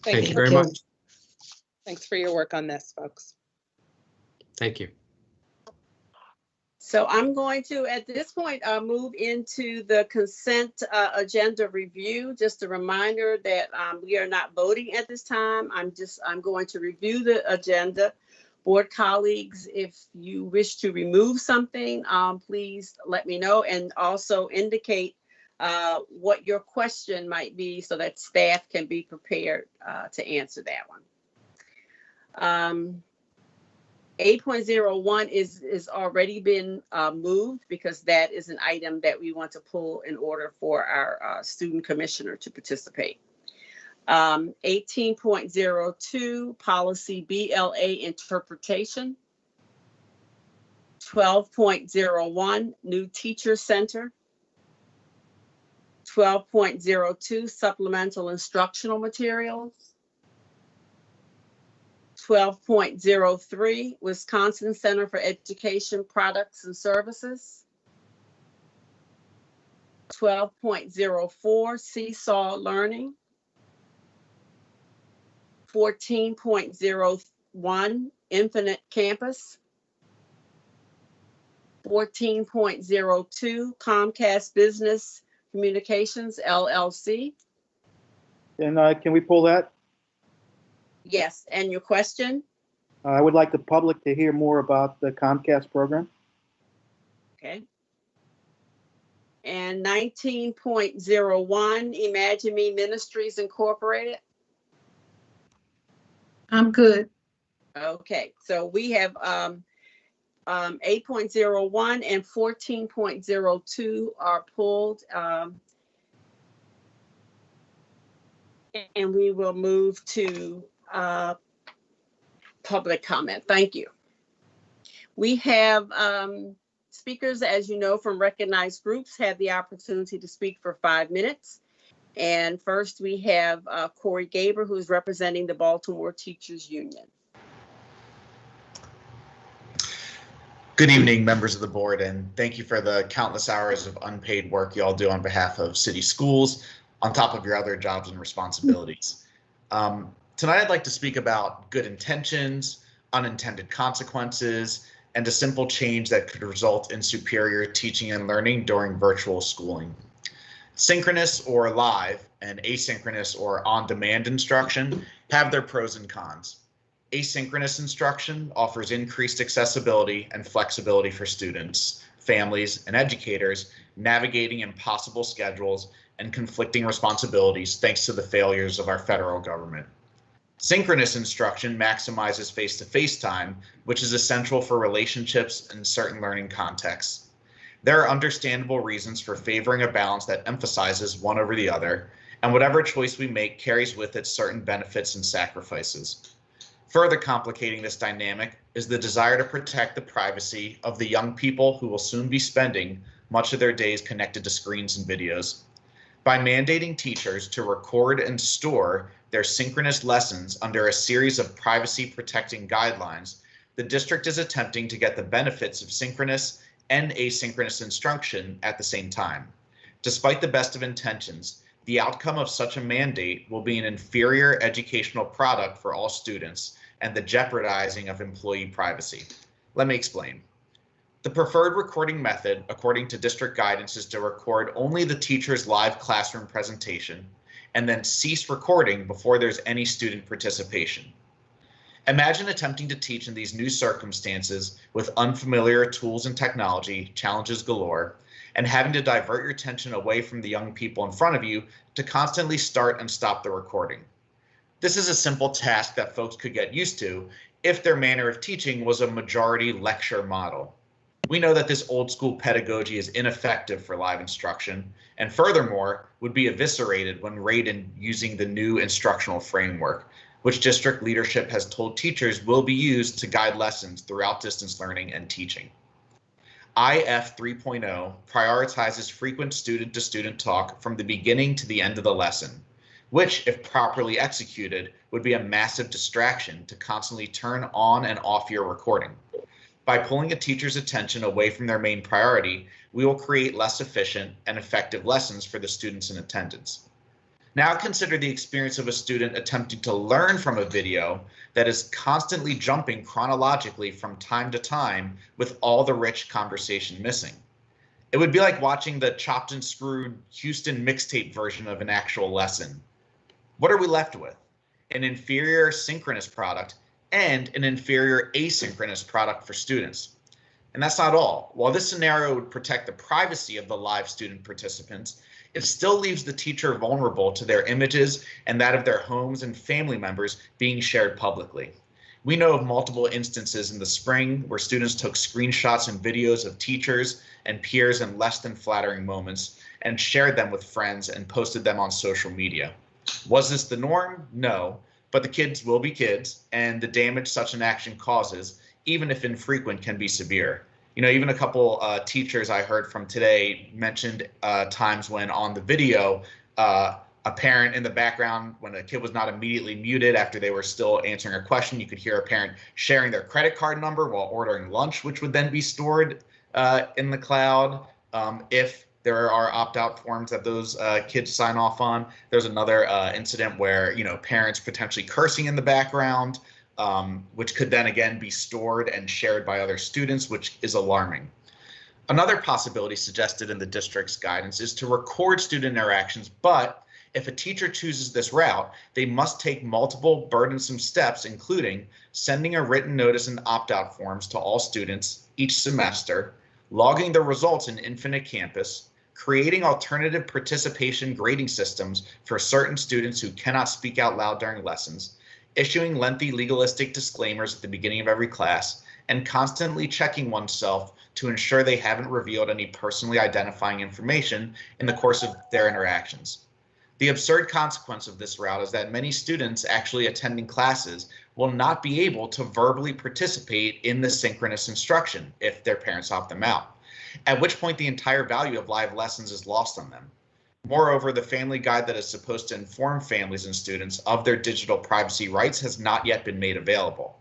Thank you very much. Thanks for your work on this, folks. Thank you. So I'm going to, at this point, move into the consent agenda review. Just a reminder that we are not voting at this time. I'm going to review the agenda. Board colleagues, if you wish to remove something, please let me know, and also indicate what your question might be so that staff can be prepared to answer that one. 8.01 is already been moved because that is an item that we want to pull in order for our student commissioner to participate. 18.02 policy BLA interpretation. 12.01 new teacher center. 12.02 supplemental instructional materials. 12.03 Wisconsin Center for Education Products and Services. 12.04 Seesaw Learning. 14.01 Infinite Campus. 14.02 Comcast Business Communications LLC. And can we pull that? Yes, and your question? I would like the public to hear more about the Comcast program. Okay. And 19.01 Imagine Me Ministries Incorporated. I'm good. Okay, so we have 8.01 and 14.02 are pulled. And we will move to public comment. Thank you. We have speakers, as you know, from recognized groups have the opportunity to speak for 5 minutes. And first we have Corey Gaber, who is representing the Baltimore Teachers Union. Good evening, members of the board, and thank you for the countless hours of unpaid work you all do on behalf of city schools, on top of your other jobs and responsibilities. Tonight, I'd like to speak about good intentions, unintended consequences, and a simple change that could result in superior teaching and learning during virtual schooling. Synchronous or live and asynchronous or on-demand instruction have their pros and cons. Asynchronous instruction offers increased accessibility and flexibility for students, families, and educators navigating impossible schedules and conflicting responsibilities thanks to the failures of our federal government. Synchronous instruction maximizes face-to-face time, which is essential for relationships in certain learning contexts. There are understandable reasons for favoring a balance that emphasizes one over the other, and whatever choice we make carries with it certain benefits and sacrifices. Further complicating this dynamic is the desire to protect the privacy of the young people who will soon be spending much of their days connected to screens and videos. By mandating teachers to record and store their synchronous lessons under a series of privacy-protecting guidelines, the district is attempting to get the benefits of synchronous and asynchronous instruction at the same time. Despite the best of intentions, the outcome of such a mandate will be an inferior educational product for all students and the jeopardizing of employee privacy. Let me explain. The preferred recording method, according to district guidance, is to record only the teacher's live classroom presentation and then cease recording before there's any student participation. Imagine attempting to teach in these new circumstances with unfamiliar tools and technology, challenges galore, and having to divert your attention away from the young people in front of you to constantly start and stop the recording. This is a simple task that folks could get used to if their manner of teaching was a majority lecture model. We know that this old school pedagogy is ineffective for live instruction, and furthermore, would be eviscerated when rated using the new instructional framework, which district leadership has told teachers will be used to guide lessons throughout distance learning and teaching. IF 3.0 prioritizes frequent student-to-student talk from the beginning to the end of the lesson, which, if properly executed, would be a massive distraction to constantly turn on and off your recording. By pulling a teacher's attention away from their main priority, we will create less efficient and effective lessons for the students in attendance. Now consider the experience of a student attempting to learn from a video that is constantly jumping chronologically from time to time with all the rich conversation missing. It would be like watching the chopped and screwed Houston mixtape version of an actual lesson. What are we left with? An inferior synchronous product and an inferior asynchronous product for students. And that's not all. While this scenario would protect the privacy of the live student participants, it still leaves the teacher vulnerable to their images and that of their homes and family members being shared publicly. We know of multiple instances in the spring where students took screenshots and videos of teachers and peers in less than flattering moments and shared them with friends and posted them on social media. Was this the norm? No, but the kids will be kids, and the damage such an action causes, even if infrequent, can be severe. You know, even a couple teachers I heard from today mentioned times when on the video, a parent in the background, when a kid was not immediately muted after they were still answering a question, you could hear a parent sharing their credit card number while ordering lunch, which would then be stored in the cloud. If there are opt-out forms that those kids sign off on. There's another incident where, you know, parents potentially cursing in the background, which could then again be stored and shared by other students, which is alarming. Another possibility suggested in the district's guidance is to record student interactions, but if a teacher chooses this route, they must take multiple burdensome steps, including sending a written notice and opt-out forms to all students each semester, logging the results in Infinite Campus, creating alternative participation grading systems for certain students who cannot speak out loud during lessons, issuing lengthy legalistic disclaimers at the beginning of every class, and constantly checking oneself to ensure they haven't revealed any personally identifying information in the course of their interactions. The absurd consequence of this route is that many students actually attending classes will not be able to verbally participate in the synchronous instruction if their parents opt them out, at which point the entire value of live lessons is lost on them. Moreover, the family guide that is supposed to inform families and students of their digital privacy rights has not yet been made available.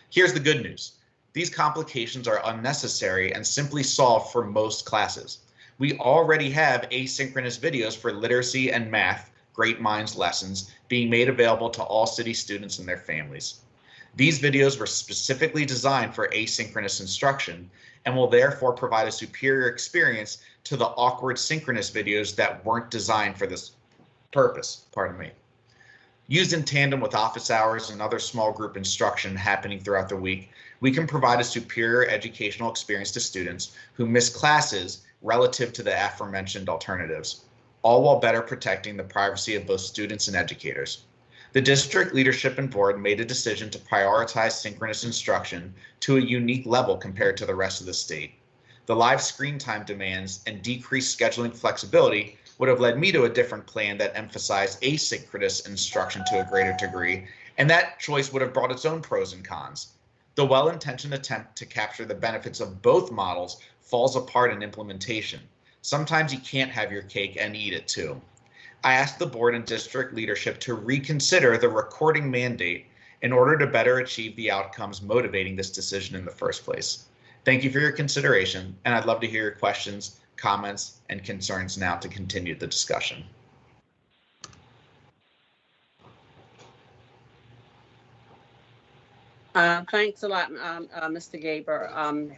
Here's the good news. These complications are unnecessary and simply solved for most classes. We already have asynchronous videos for literacy and math, Great Minds lessons, being made available to all city students and their families. These videos were specifically designed for asynchronous instruction and will therefore provide a superior experience to the awkward synchronous videos that weren't designed for this purpose, pardon me. Used in tandem with office hours and other small group instruction happening throughout the week, we can provide a superior educational experience to students who miss classes relative to the aforementioned alternatives, all while better protecting the privacy of both students and educators. The district leadership and board made a decision to prioritize synchronous instruction to a unique level compared to the rest of the state. The live screen time demands and decreased scheduling flexibility would have led me to a different plan that emphasized asynchronous instruction to a greater degree, and that choice would have brought its own pros and cons. The well-intentioned attempt to capture the benefits of both models falls apart in implementation. Sometimes you can't have your cake and eat it too. I asked the board and district leadership to reconsider the recording mandate in order to better achieve the outcomes motivating this decision in the first place. Thank you for your consideration, and I'd love to hear your questions, comments, and concerns now to continue the discussion. Thanks a lot, Mr. Gaber.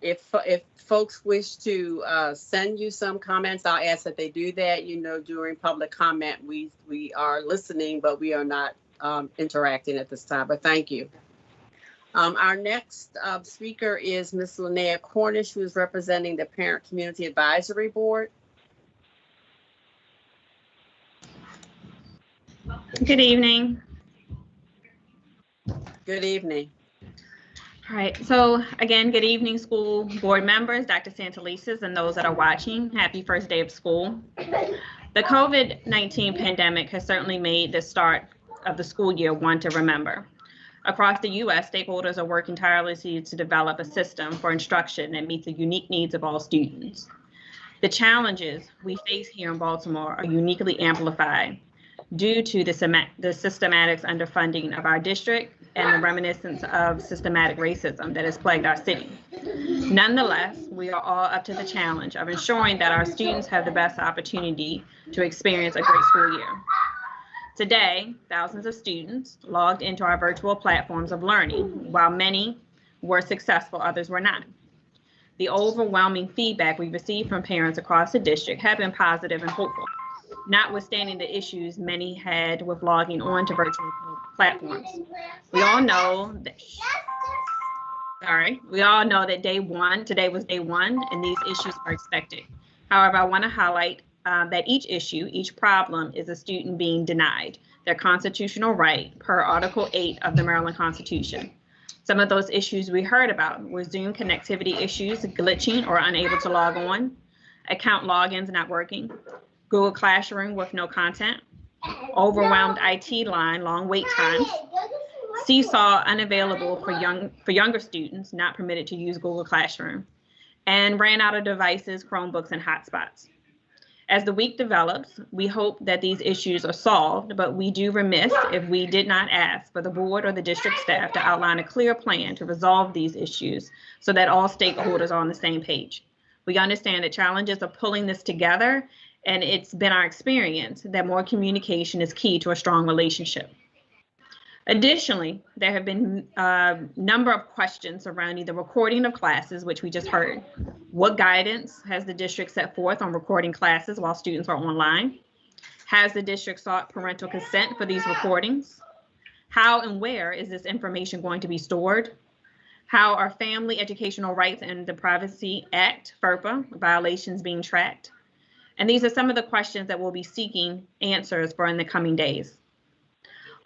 If folks wish to send you some comments, I'll ask that they do that. You know, during public comment, we are listening, but we are not interacting at this time, but thank you. Our next speaker is Ms. Linnea Cornish, who is representing the Parent Community Advisory Board. Good evening. Good evening. All right, so again, good evening, school board members, Dr. Santelises, and those that are watching. Happy first day of school. The COVID-19 pandemic has certainly made the start of the school year one to remember. Across the U.S., stakeholders are working tirelessly to develop a system for instruction that meets the unique needs of all students. The challenges we face here in Baltimore are uniquely amplified due to the systematic underfunding of our district and the reminiscence of systematic racism that has plagued our city. Nonetheless, we are all up to the challenge of ensuring that our students have the best opportunity to experience a great school year. Today, thousands of students logged into our virtual platforms of learning. While many were successful, others were not. The overwhelming feedback we received from parents across the district have been positive and hopeful, notwithstanding the issues many had with logging on to virtual platforms. We all know that, today was day one, and these issues are expected. However, I want to highlight that each issue, each problem is a student being denied their constitutional right per Article 8 of the Maryland Constitution. Some of those issues we heard about were Zoom connectivity issues, glitching or unable to log on, account logins not working, Google Classroom with no content, overwhelmed IT line, long wait times, Seesaw unavailable for younger students not permitted to use Google Classroom, and ran out of devices, Chromebooks, and hotspots. As the week develops, we hope that these issues are solved, but we do remiss if we did not ask for the board or the district staff to outline a clear plan to resolve these issues so that all stakeholders are on the same page. We understand that challenges are pulling this together, and it's been our experience that more communication is key to a strong relationship. Additionally, there have been a number of questions surrounding the recording of classes, which we just heard. What guidance has the district set forth on recording classes while students are online? Has the district sought parental consent for these recordings? How and where is this information going to be stored? How are Family Educational Rights and the Privacy Act, FERPA, violations being tracked? And these are some of the questions that we'll be seeking answers for in the coming days.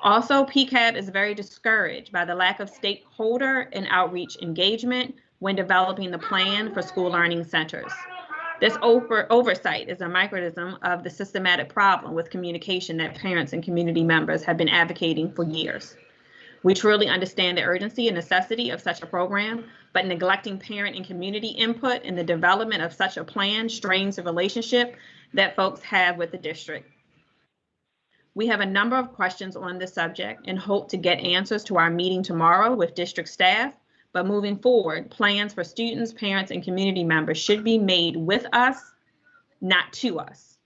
Also, PCAB is very discouraged by the lack of stakeholder and outreach engagement when developing the plan for school learning centers. This oversight is a microcosm of the systematic problem with communication that parents and community members have been advocating for years. We truly understand the urgency and necessity of such a program, but neglecting parent and community input in the development of such a plan strains the relationship that folks have with the district. We have a number of questions on this subject and hope to get answers to our meeting tomorrow with district staff. But moving forward, plans for students, parents, and community members should be made with us, not to us.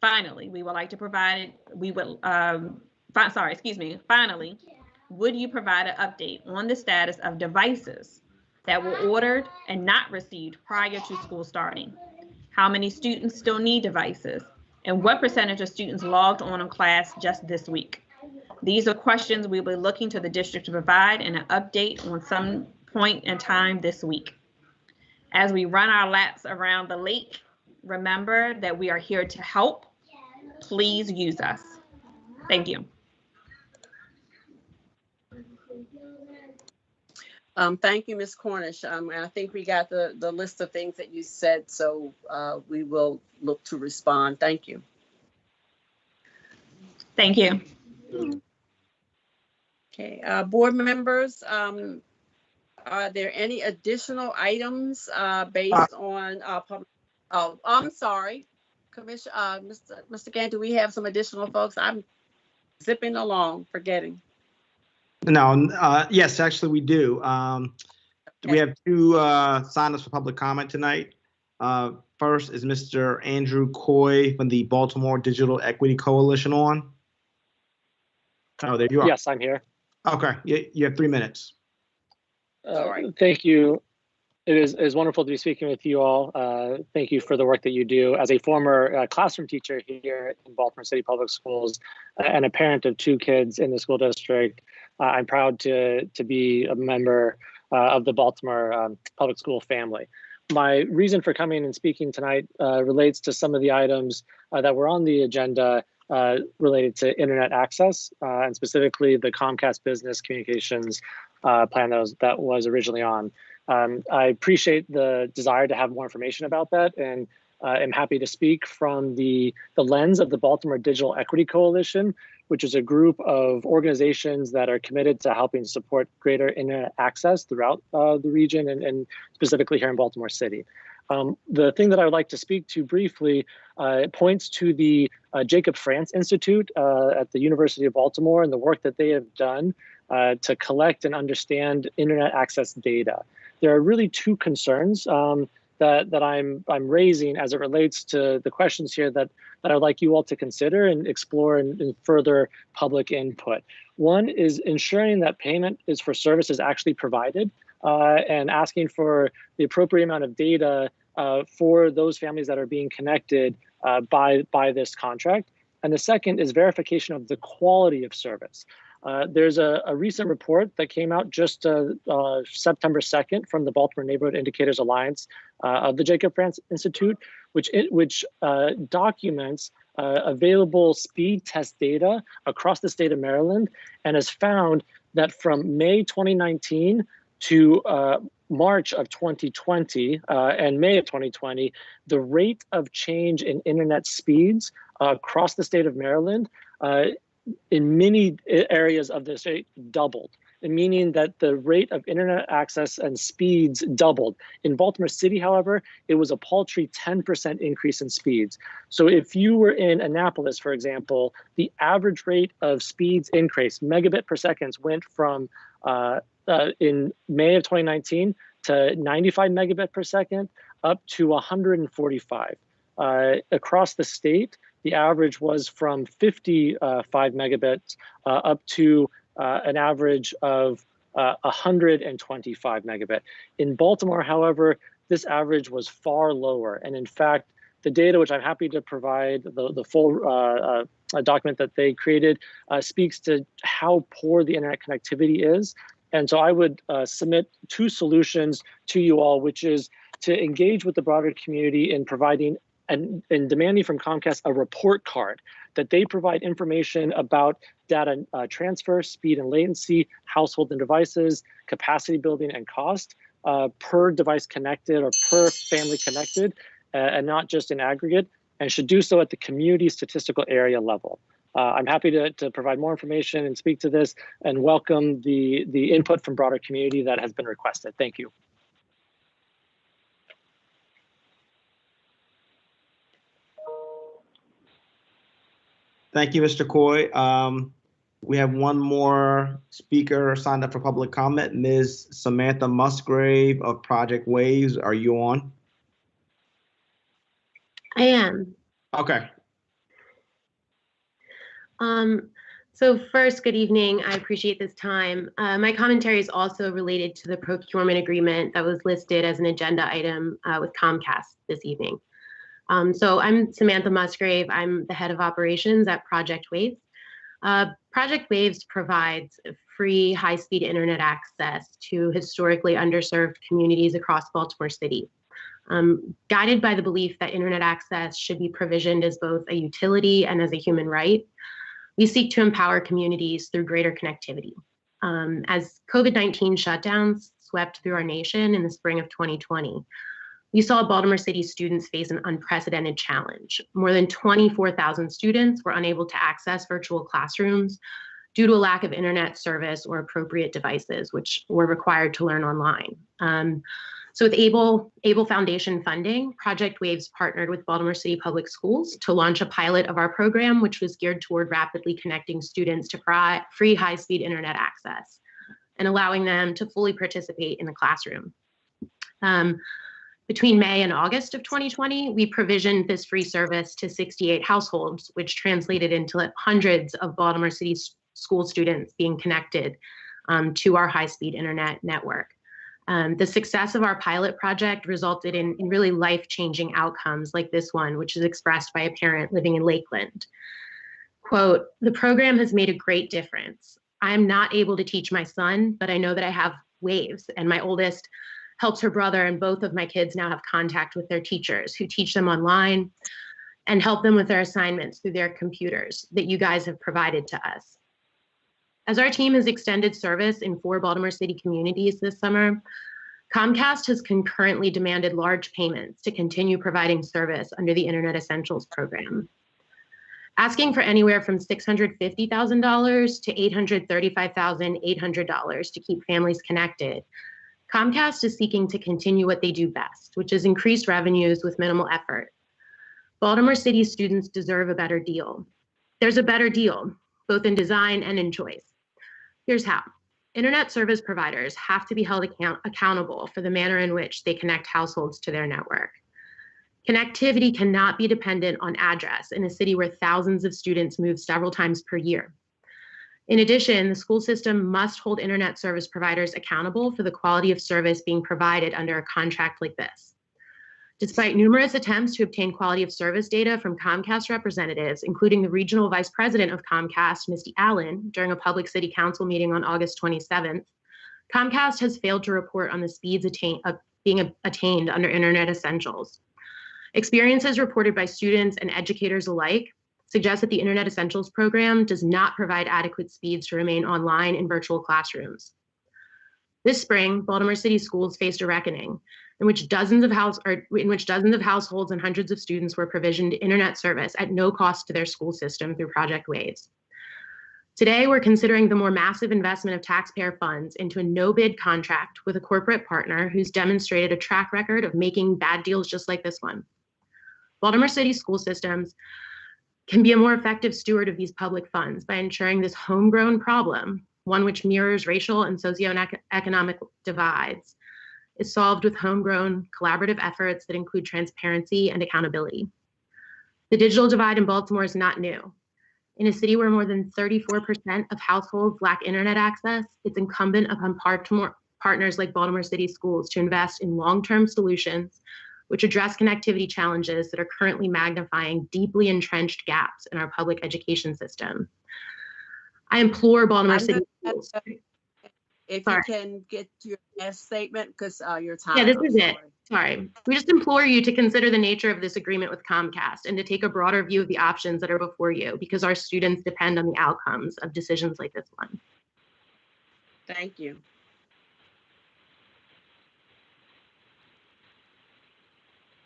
Finally, we would like to provide, finally, would you provide an update on the status of devices that were ordered and not received prior to school starting? How many students still need devices? And what percentage of students logged on class just this week? These are questions we'll be looking to the district to provide and an update on some point in time this week. As we run our laps around the lake, remember that we are here to help. Please use us. Thank you. Thank you, Ms. Cornish. I think we got the list of things that you said, so we will look to respond. Thank you. Thank you. Okay, board members, are there any additional items based on public? Oh, I'm sorry, Commissioner, Mr. Gant, do we have some additional folks? I'm zipping along, forgetting. No, yes, actually we do. We have two sign-ups for public comment tonight. First is Mr. Andrew Coy from the Baltimore Digital Equity Coalition on. Oh, there you are. Yes, I'm here. Okay, you have 3 minutes. Thank you. It is wonderful to be speaking with you all. Thank you for the work that you do. As a former classroom teacher here in Baltimore City Public Schools and a parent of 2 kids in the school district, I'm proud to be a member of the Baltimore public school family. My reason for coming and speaking tonight relates to some of the items that were on the agenda related to internet access and specifically the Comcast Business Communications plan that was originally on. I appreciate the desire to have more information about that, and am happy to speak from the lens of the Baltimore Digital Equity Coalition, which is a group of organizations that are committed to helping support greater internet access throughout the region and specifically here in Baltimore City. The thing that I would like to speak to briefly points to the Jacob France Institute at the University of Baltimore and the work that they have done to collect and understand internet access data. There are really 2 concerns that I'm raising as it relates to the questions here that I'd like you all to consider and explore in further public input. One is ensuring that payment is for services actually provided and asking for the appropriate amount of data for those families that are being connected by this contract. And the second is verification of the quality of service. There's a recent report that came out just September 2nd from the Baltimore Neighborhood Indicators Alliance of the Jacob France Institute, which documents available speed test data across the state of Maryland, and has found that from May 2019 to March of 2020 and May of 2020, the rate of change in internet speeds across the state of Maryland in many areas of the state doubled, meaning that the rate of internet access and speeds doubled. In Baltimore City, however, it was a paltry 10% increase in speeds. So if you were in Annapolis, for example, the average rate of speeds increase, megabit per second, went from in May of 2019 to 95 megabit per second up to 145. Across the state, the average was from 55 megabits up to an average of 125 megabit. In Baltimore, however, this average was far lower. And in fact, the data, which I'm happy to provide, the full document that they created, speaks to how poor the internet connectivity is. And so I would submit two solutions to you all, which is to engage with the broader community in providing and demanding from Comcast a report card that they provide information about data transfer, speed and latency, household and devices, capacity building and cost per device connected or per family connected, and not just in aggregate, and should do so at the community statistical area level. I'm happy to provide more information and speak to this and welcome the input from broader community that has been requested. Thank you. Thank you, Mr. Coy. We have one more speaker signed up for public comment, Ms. Samantha Musgrave of Project Waves. Are you on? I am. Okay. So first, good evening. I appreciate this time. My commentary is also related to the procurement agreement that was listed as an agenda item with Comcast this evening. So I'm Samantha Musgrave. I'm the head of operations at Project Waves. Project Waves provides free high-speed internet access to historically underserved communities across Baltimore City. Guided by the belief that internet access should be provisioned as both a utility and as a human right, we seek to empower communities through greater connectivity. As COVID-19 shutdowns swept through our nation in the spring of 2020, we saw Baltimore City students face an unprecedented challenge. More than 24,000 students were unable to access virtual classrooms due to a lack of internet service or appropriate devices, which were required to learn online. So with Able Foundation funding, Project Waves partnered with Baltimore City Public Schools to launch a pilot of our program, which was geared toward rapidly connecting students to free high-speed internet access and allowing them to fully participate in the classroom. Between May and August of 2020, we provisioned this free service to 68 households, which translated into hundreds of Baltimore City school students being connected to our high-speed internet network. The success of our pilot project resulted in really life-changing outcomes like this one, which is expressed by a parent living in Lakeland. Quote, "The program has made a great difference. I am not able to teach my son, but I know that I have Waves, and my oldest helps her brother, and both of my kids now have contact with their teachers who teach them online and help them with their assignments through their computers that you guys have provided to us." As our team has extended service in 4 Baltimore City communities this summer, Comcast has concurrently demanded large payments to continue providing service under the Internet Essentials program. Asking for anywhere from $650,000 to $835,800 to keep families connected, Comcast is seeking to continue what they do best, which is increased revenues with minimal effort. Baltimore City students deserve a better deal. There's a better deal, both in design and in choice. Here's how. Internet service providers have to be held accountable for the manner in which they connect households to their network. Connectivity cannot be dependent on address in a city where thousands of students move several times per year. In addition, the school system must hold internet service providers accountable for the quality of service being provided under a contract like this. Despite numerous attempts to obtain quality of service data from Comcast representatives, including the regional vice president of Comcast, Misty Allen, during a public city council meeting on August 27th, Comcast has failed to report on the speeds being attained under Internet Essentials. Experiences reported by students and educators alike suggest that the Internet Essentials program does not provide adequate speeds to remain online in virtual classrooms. This spring, Baltimore City schools faced a reckoning in which dozens of households and hundreds of students were provisioned internet service at no cost to their school system through Project Waves. Today, we're considering the more massive investment of taxpayer funds into a no-bid contract with a corporate partner who's demonstrated a track record of making bad deals just like this one. Baltimore City school systems can be a more effective steward of these public funds by ensuring this homegrown problem, one which mirrors racial and socioeconomic divides, is solved with homegrown collaborative efforts that include transparency and accountability. The digital divide in Baltimore is not new. In a city where more than 34% of households lack internet access, it's incumbent upon partners like Baltimore City Schools to invest in long-term solutions which address connectivity challenges that are currently magnifying deeply entrenched gaps in our public education system. I implore Baltimore City Schools. If you can get your last statement, because your time. Yeah, this is it. Sorry. We just implore you to consider the nature of this agreement with Comcast and to take a broader view of the options that are before you, because our students depend on the outcomes of decisions like this one. Thank you.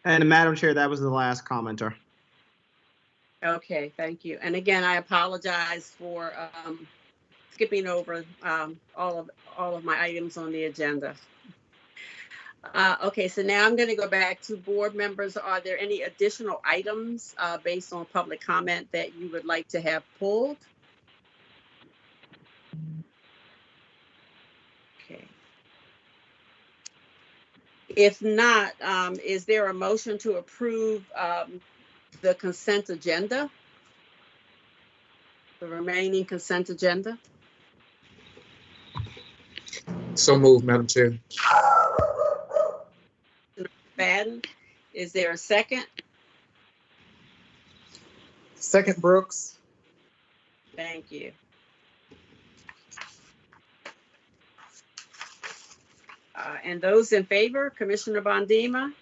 And Madam Chair, that was the last commenter. Okay, thank you. And again, I apologize for skipping over all of my items on the agenda. Okay, so now I'm going to go back to board members. Are there any additional items based on public comment that you would like to have pulled? Okay. If not, is there a motion to approve the consent agenda? The remaining consent agenda? So moved, Madam Chair. Madden, is there a second? Second, Brooks. Thank you. And those in favor, Commissioner Bondima?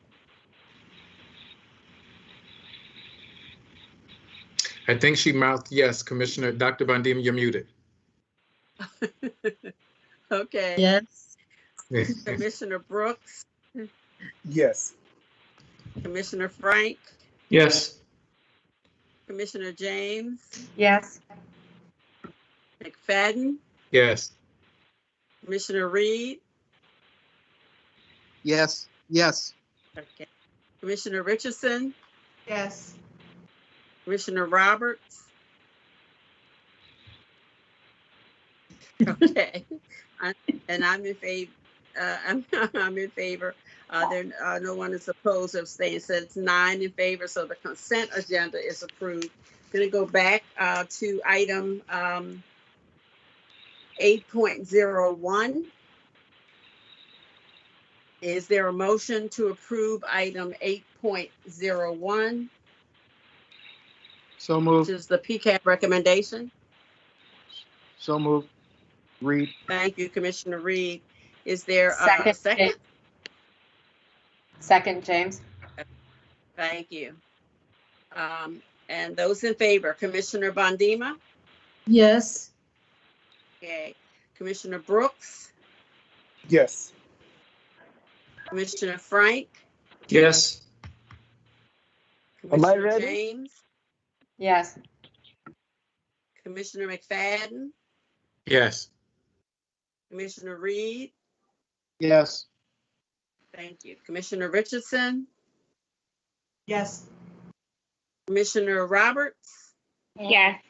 I think she mouthed yes, Commissioner. Dr. Bondima, you're muted. Okay. Yes. Commissioner Brooks? Yes. Commissioner Frank? Yes. Commissioner James? Yes. McFadden? Yes. Commissioner Reed? Yes. Yes. Okay. Commissioner Richardson? Yes. Commissioner Roberts? Okay. And I'm in favor. I'm in favor. No one is opposed or abstained. So it's 9 in favor. So the consent agenda is approved. Going to go back to item 8.01. Is there a motion to approve item 8.01? So moved. Which is the PCAP recommendation? So moved. Reed. Thank you, Commissioner Reed. Is there Second, a second? Second, James. Thank you. And those in favor, Commissioner Bondima? Yes. Okay. Commissioner Brooks? Yes. Commissioner Frank? Yes. Commissioner James? Yes. Commissioner McFadden? Yes. Commissioner Reed? Yes. Thank you. Commissioner Richardson? Yes. Commissioner Roberts? Yes.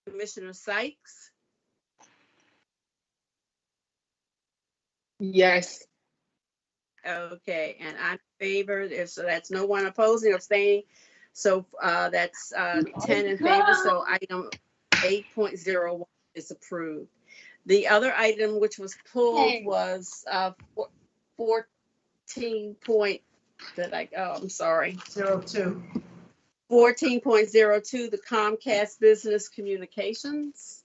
Commissioner Sykes? Yes. Okay, and I'm in favor. So that's no one opposing or abstaining. So that's 10 in favor. So item 8.01 is approved. The other item which was pulled was 14.0. I'm sorry. 02. 14.02, the Comcast Business Communications.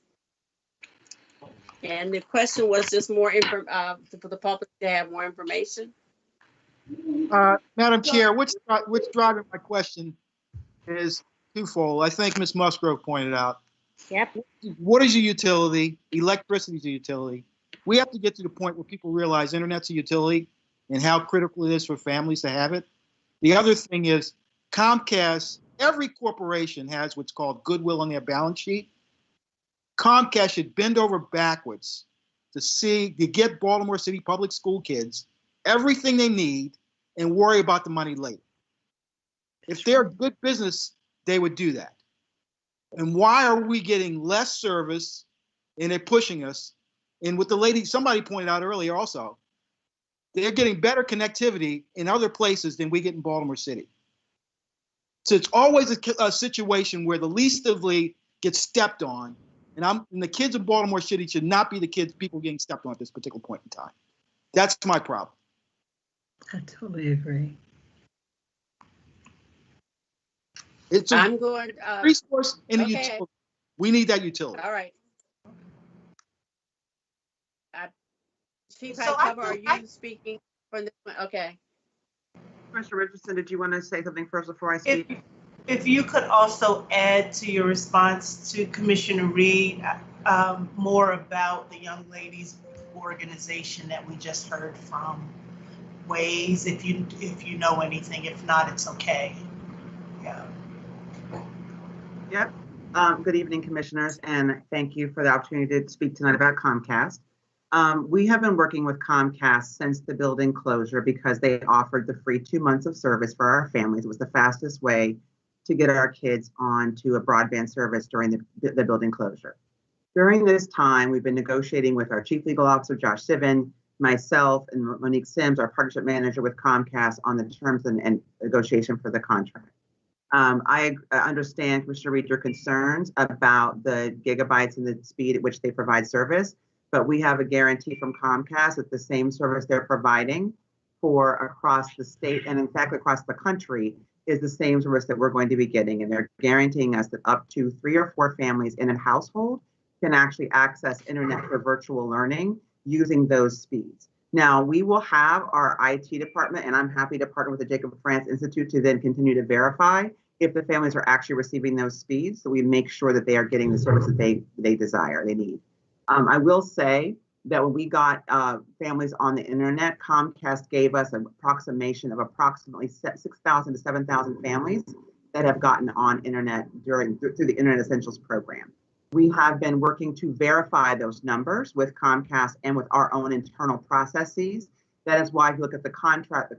And the question was just more for the public to have more information. Madam Chair, what's driving my question is twofold. I think Ms. Musgrove pointed out. Yep. What is a utility? Electricity is a utility. We have to get to the point where people realize internet's a utility and how critical it is for families to have it. The other thing is Comcast, every corporation has what's called goodwill on their balance sheet. Comcast should bend over backwards to get Baltimore City public school kids everything they need and worry about the money later. If they're good business, they would do that. And why are we getting less service and they're pushing us? And with the lady, somebody pointed out earlier also, they're getting better connectivity in other places than we get in Baltimore City. So it's always a situation where the least of the gets stepped on. And the kids of Baltimore City should not be the people getting stepped on at this particular point in time. That's my problem. I totally agree. It's a I'm going resource in a okay. utility. We need that utility. All right. Chief So Hightower, are you speaking from this one? Okay. Commissioner Richardson, did you want to say something first before I speak? If you could also add to your response to Commissioner Reed more about the young ladies organization that we just heard from, Ways, if you know anything. If not, it's okay. Yeah. Yep. Good evening, commissioners, and thank you for the opportunity to speak tonight about Comcast. We have been working with Comcast since the building closure because they offered the free 2 months of service for our families. It was the fastest way to get our kids onto a broadband service during the building closure. During this time, we've been negotiating with our Chief Legal Officer, Josh Sivan, myself, and Monique Sims, our partnership manager with Comcast, on the terms and negotiation for the contract. I understand, Commissioner Reed, your concerns about the gigabytes and the speed at which they provide service, but we have a guarantee from Comcast that the same service they're providing for across the state and in fact across the country is the same service that we're going to be getting. And they're guaranteeing us that up to 3 or 4 families in a household can actually access internet for virtual learning using those speeds. Now, we will have our IT department, and I'm happy to partner with the Jacob France Institute to then continue to verify if the families are actually receiving those speeds, so we make sure that they are getting the service that they desire, they need. I will say that when we got families on the internet, Comcast gave us an approximation of approximately 6,000 to 7,000 families that have gotten on internet through the Internet Essentials program. We have been working to verify those numbers with Comcast and with our own internal processes. That is why if you look at the contract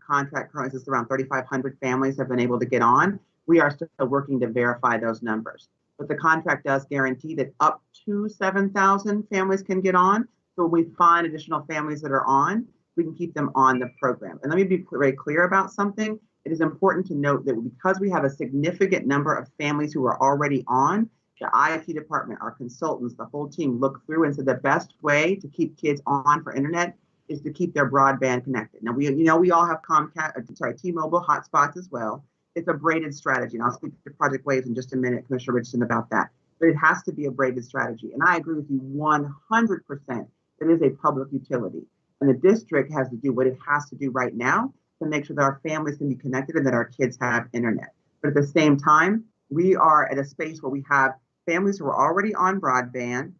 currently is around 3,500 families have been able to get on. We are still working to verify those numbers. But the contract does guarantee that up to 7,000 families can get on. So when we find additional families that are on, we can keep them on the program. And let me be very clear about something. It is important to note that because we have a significant number of families who are already on, the IT department, our consultants, the whole team look through and said the best way to keep kids on for internet is to keep their broadband connected. Now, we all have T-Mobile hotspots as well. It's a braided strategy, and I'll speak to Project Waves in just a minute, Commissioner Richardson, about that. But it has to be a braided strategy. And I agree with you 100%. It is a public utility. And the district has to do what it has to do right now to make sure that our families can be connected and that our kids have internet. But at the same time, we are at a space where we have families who are already on broadband.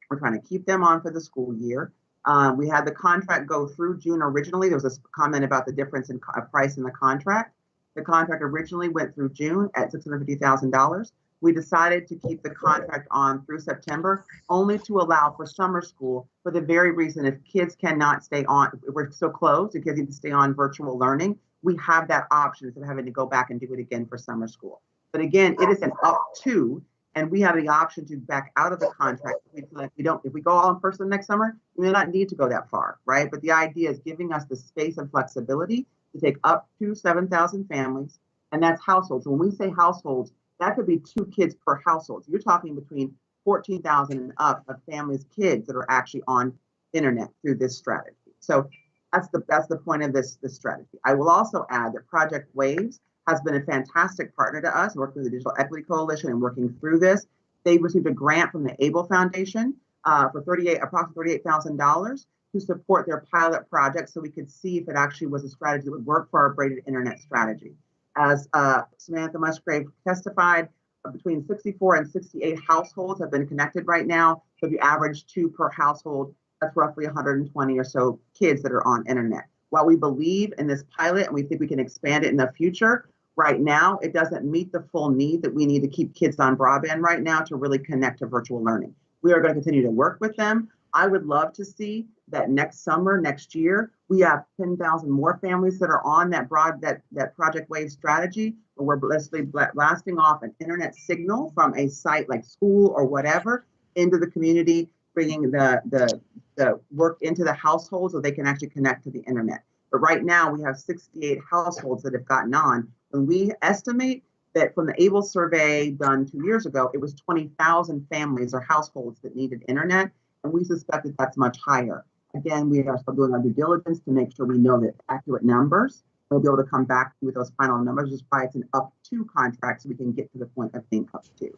We're trying to keep them on for the school year. We had the contract go through June originally. There was a comment about the difference in price in the contract. The contract originally went through June at $650,000. We decided to keep the contract on through September, only to allow for summer school for the very reason if kids cannot stay on, if we're so close, if kids need to stay on virtual learning, we have that option instead of having to go back and do it again for summer school. But again, it is an up to, and we have the option to back out of the contract. If we go all in person next summer, we may not need to go that far, right? But the idea is giving us the space and flexibility to take up to 7,000 families, and that's households. When we say households, that could be 2 kids per household. So you're talking between 14,000 and up of families' kids that are actually on internet through this strategy. So That's the point of this strategy. I will also add that Project Waves has been a fantastic partner to us, working with the Digital Equity Coalition and working through this. They received a grant from the Able Foundation for approximately $38,000 to support their pilot project, so we could see if it actually was a strategy that would work for our braided internet strategy. As Samantha Musgrave testified, between 64 and 68 households have been connected right now. So if you average 2 per household, that's roughly 120 or so kids that are on internet. While we believe in this pilot and we think we can expand it in the future, right now it doesn't meet the full need that we need to keep kids on broadband right now to really connect to virtual learning. We are going to continue to work with them. I would love to see that next summer, next year, we have 10,000 more families that are on that Project Wave strategy, where we're basically blasting off an internet signal from a site like school or whatever into the community, bringing the work into the household so they can actually connect to the internet. But right now we have 68 households that have gotten on. When we estimate that from the ABLE survey done 2 years ago, it was 20,000 families or households that needed internet, and we suspect that that's much higher. Again, we are still doing our due diligence to make sure we know the accurate numbers. We'll be able to come back with those final numbers, just why it's an up to contract, so we can get to the point of being up to.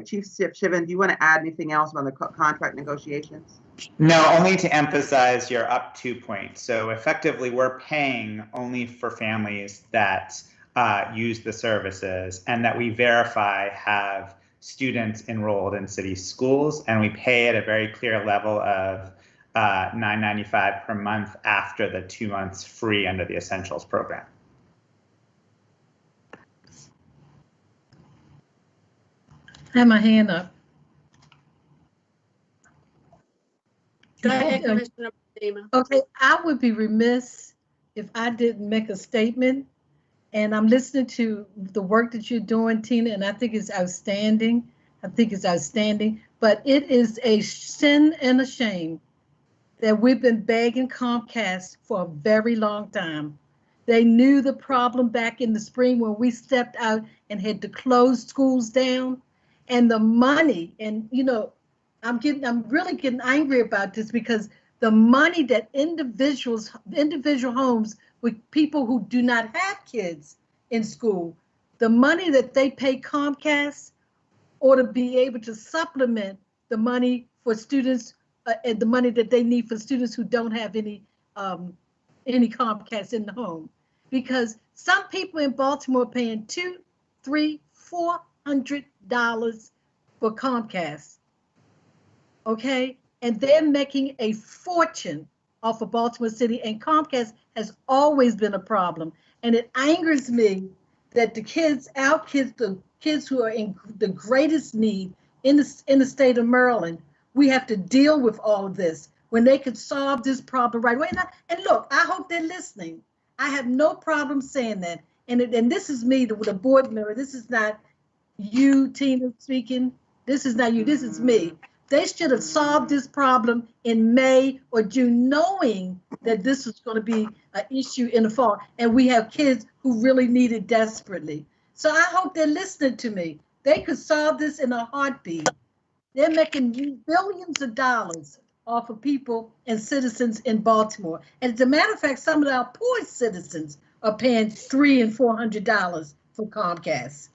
Chief Shiven, do you want to add anything else about the contract negotiations? No, only to emphasize your up to point. So effectively, we're paying only for families that use the services and that we verify have students enrolled in city schools, and we pay at a very clear level of $9.95 per month after the 2 months free under the Essentials program. I have my hand up. Go ahead, Commissioner Dima. Okay, I would be remiss if I didn't make a statement. And I'm listening to the work that you're doing, Tina, and I think it's outstanding. But it is a sin and a shame that we've been begging Comcast for a very long time. They knew the problem back in the spring when we stepped out and had to close schools down. And the money, and you know, I'm really getting angry about this, because the money that individual homes with people who do not have kids in school, the money that they pay Comcast ought to be able to supplement the money for students and the money that they need for students who don't have any Comcast in the home. Because some people in Baltimore are paying $200, $300, $400 for Comcast, okay? And they're making a fortune off of Baltimore City, and Comcast has always been a problem. And it angers me that the kids who are in the greatest need in the state of Maryland, we have to deal with all of this when they could solve this problem right away. And look, I hope they're listening. I have no problem saying that. And this is me, the board member. This is not you, Tina, speaking. This is not you. This is me. They should have solved this problem in May or June, knowing that this was going to be an issue in the fall. And we have kids who really need it desperately. So I hope they're listening to me. They could solve this in a heartbeat. They're making billions of dollars off of people and citizens in Baltimore. And as a matter of fact, some of our poorest citizens are paying $300 and $400 for Comcast.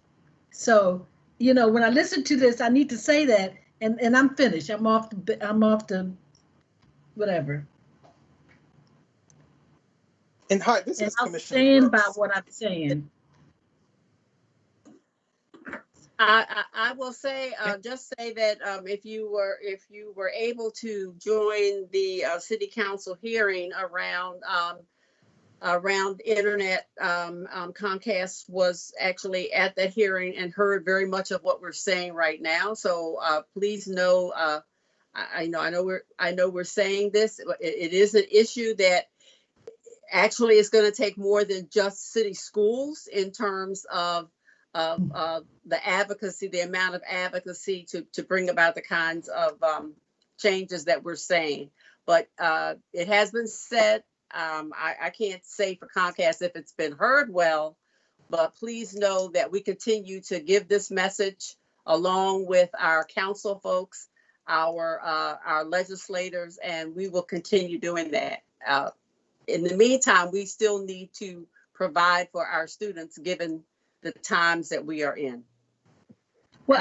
So, you know, when I listen to this, I need to say that. And I'm finished. I'm off to whatever. And hi, this is I'll Commissioner stand Brooks. by what I'm saying. I will say, just say that if you were able to join the city council hearing around internet, Comcast was actually at that hearing and heard very much of what we're saying right now. So please know, I know we're saying this. It is an issue that actually is going to take more than just city schools in terms of the advocacy, the amount of advocacy to bring about the kinds of changes that we're saying. But it has been said. I can't say for Comcast if it's been heard well, but please know that we continue to give this message along with our council folks our legislators, and we will continue doing that. In the meantime, we still need to provide for our students given the times that we are in. Well,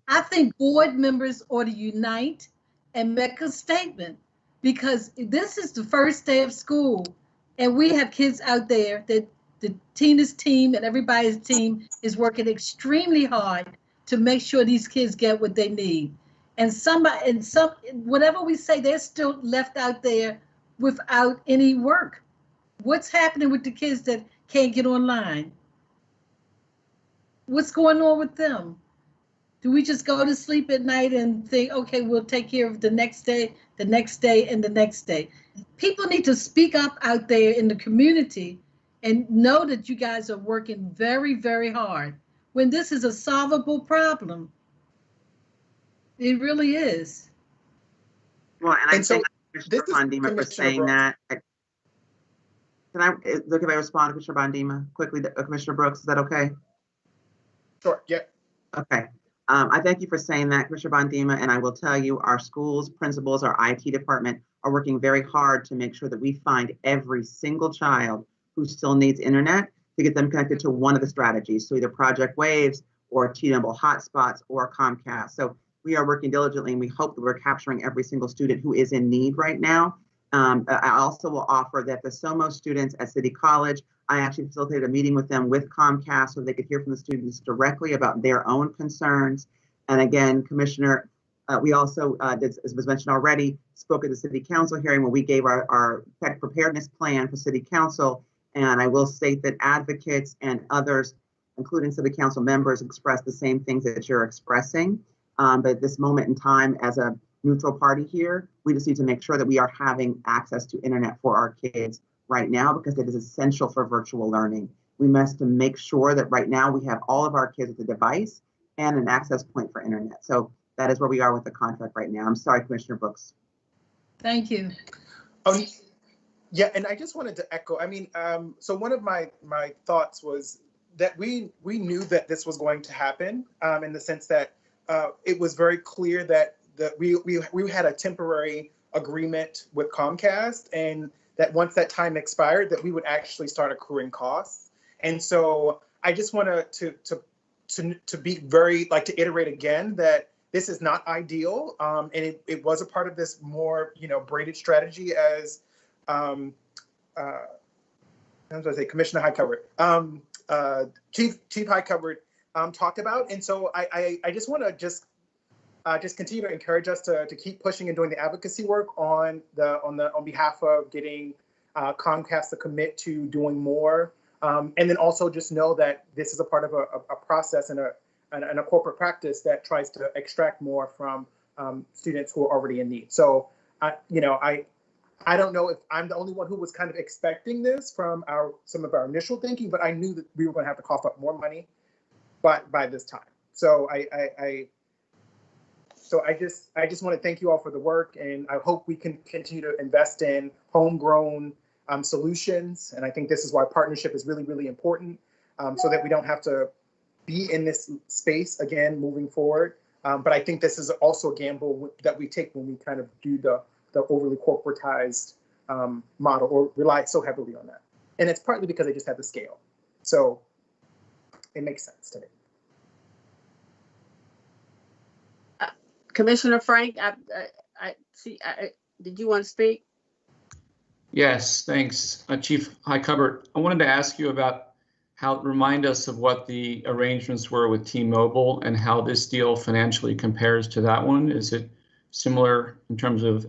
I think board members ought to unite and make a statement, because this is the first day of school, and we have kids out there that the Tina's team and everybody's team is working extremely hard to make sure these kids get what they need. And whatever we say, they're still left out there without any work. What's happening with the kids that can't get online? What's going on with them? Do we just go to sleep at night and think, okay, we'll take care of the next day, and the next day? People need to speak up out there in the community and know that you guys are working very, very hard when this is a solvable problem. It really is. Well, and I thank Commissioner Bondima for saying that. Can I look if I respond to Commissioner Bondima quickly? Commissioner Brooks, is that okay? Sure, yeah. Okay. I thank you for saying that, Commissioner Bondima, and I will tell you our schools, principals, our IT department are working very hard to make sure that we find every single child who still needs internet to get them connected to one of the strategies. So either Project Waves or T-Mobile hotspots or Comcast. So we are working diligently, and we hope that we're capturing every single student who is in need right now. I also will offer that the SOMO students at City College, I actually facilitated a meeting with them with Comcast so they could hear from the students directly about their own concerns. And again, Commissioner, we also, as was mentioned already, spoke at the City Council hearing when we gave our tech preparedness plan for City Council. And I will state that advocates and others, including City Council members, expressed the same things that you're expressing. But at this moment in time, as a neutral party here, we just need to make sure that we are having access to internet for our kids right now, because it is essential for virtual learning. We must make sure that right now we have all of our kids with a device and an access point for internet. So that is where we are with the contract right now. I'm sorry, Commissioner Brooks. Thank you. Yeah, and I just wanted to echo, so one of my thoughts was that we knew that this was going to happen, in the sense that it was very clear that we had a temporary agreement with Comcast, and that once that time expired, that we would actually start accruing costs. And so I just want to be very, to iterate again that this is not ideal. And it was a part of this more, braided strategy as, Commissioner High Covered, Chief High Covered talked about. And so I just want to just continue to encourage us to keep pushing and doing the advocacy work on behalf of getting Comcast to commit to doing more, and then also just know that this is a part of a process and a corporate practice that tries to extract more from students who are already in need. So I don't know if I'm the only one who was kind of expecting this from some of our initial thinking, but I knew that we were going to have to cough up more money by this time. So I just want to thank you all for the work, and I hope we can continue to invest in homegrown solutions. And I think this is why partnership is really, really important, so that we don't have to be in this space again moving forward. But I think this is also a gamble that we take when we kind of do the overly corporatized model or rely so heavily on that. And it's partly because they just have the scale. So it makes sense to me. Commissioner Frank, I see. Did you want to speak? Yes, thanks, Chief High Covered. I wanted to ask you about remind us of what the arrangements were with T-Mobile and how this deal financially compares to that one. Is it similar in terms of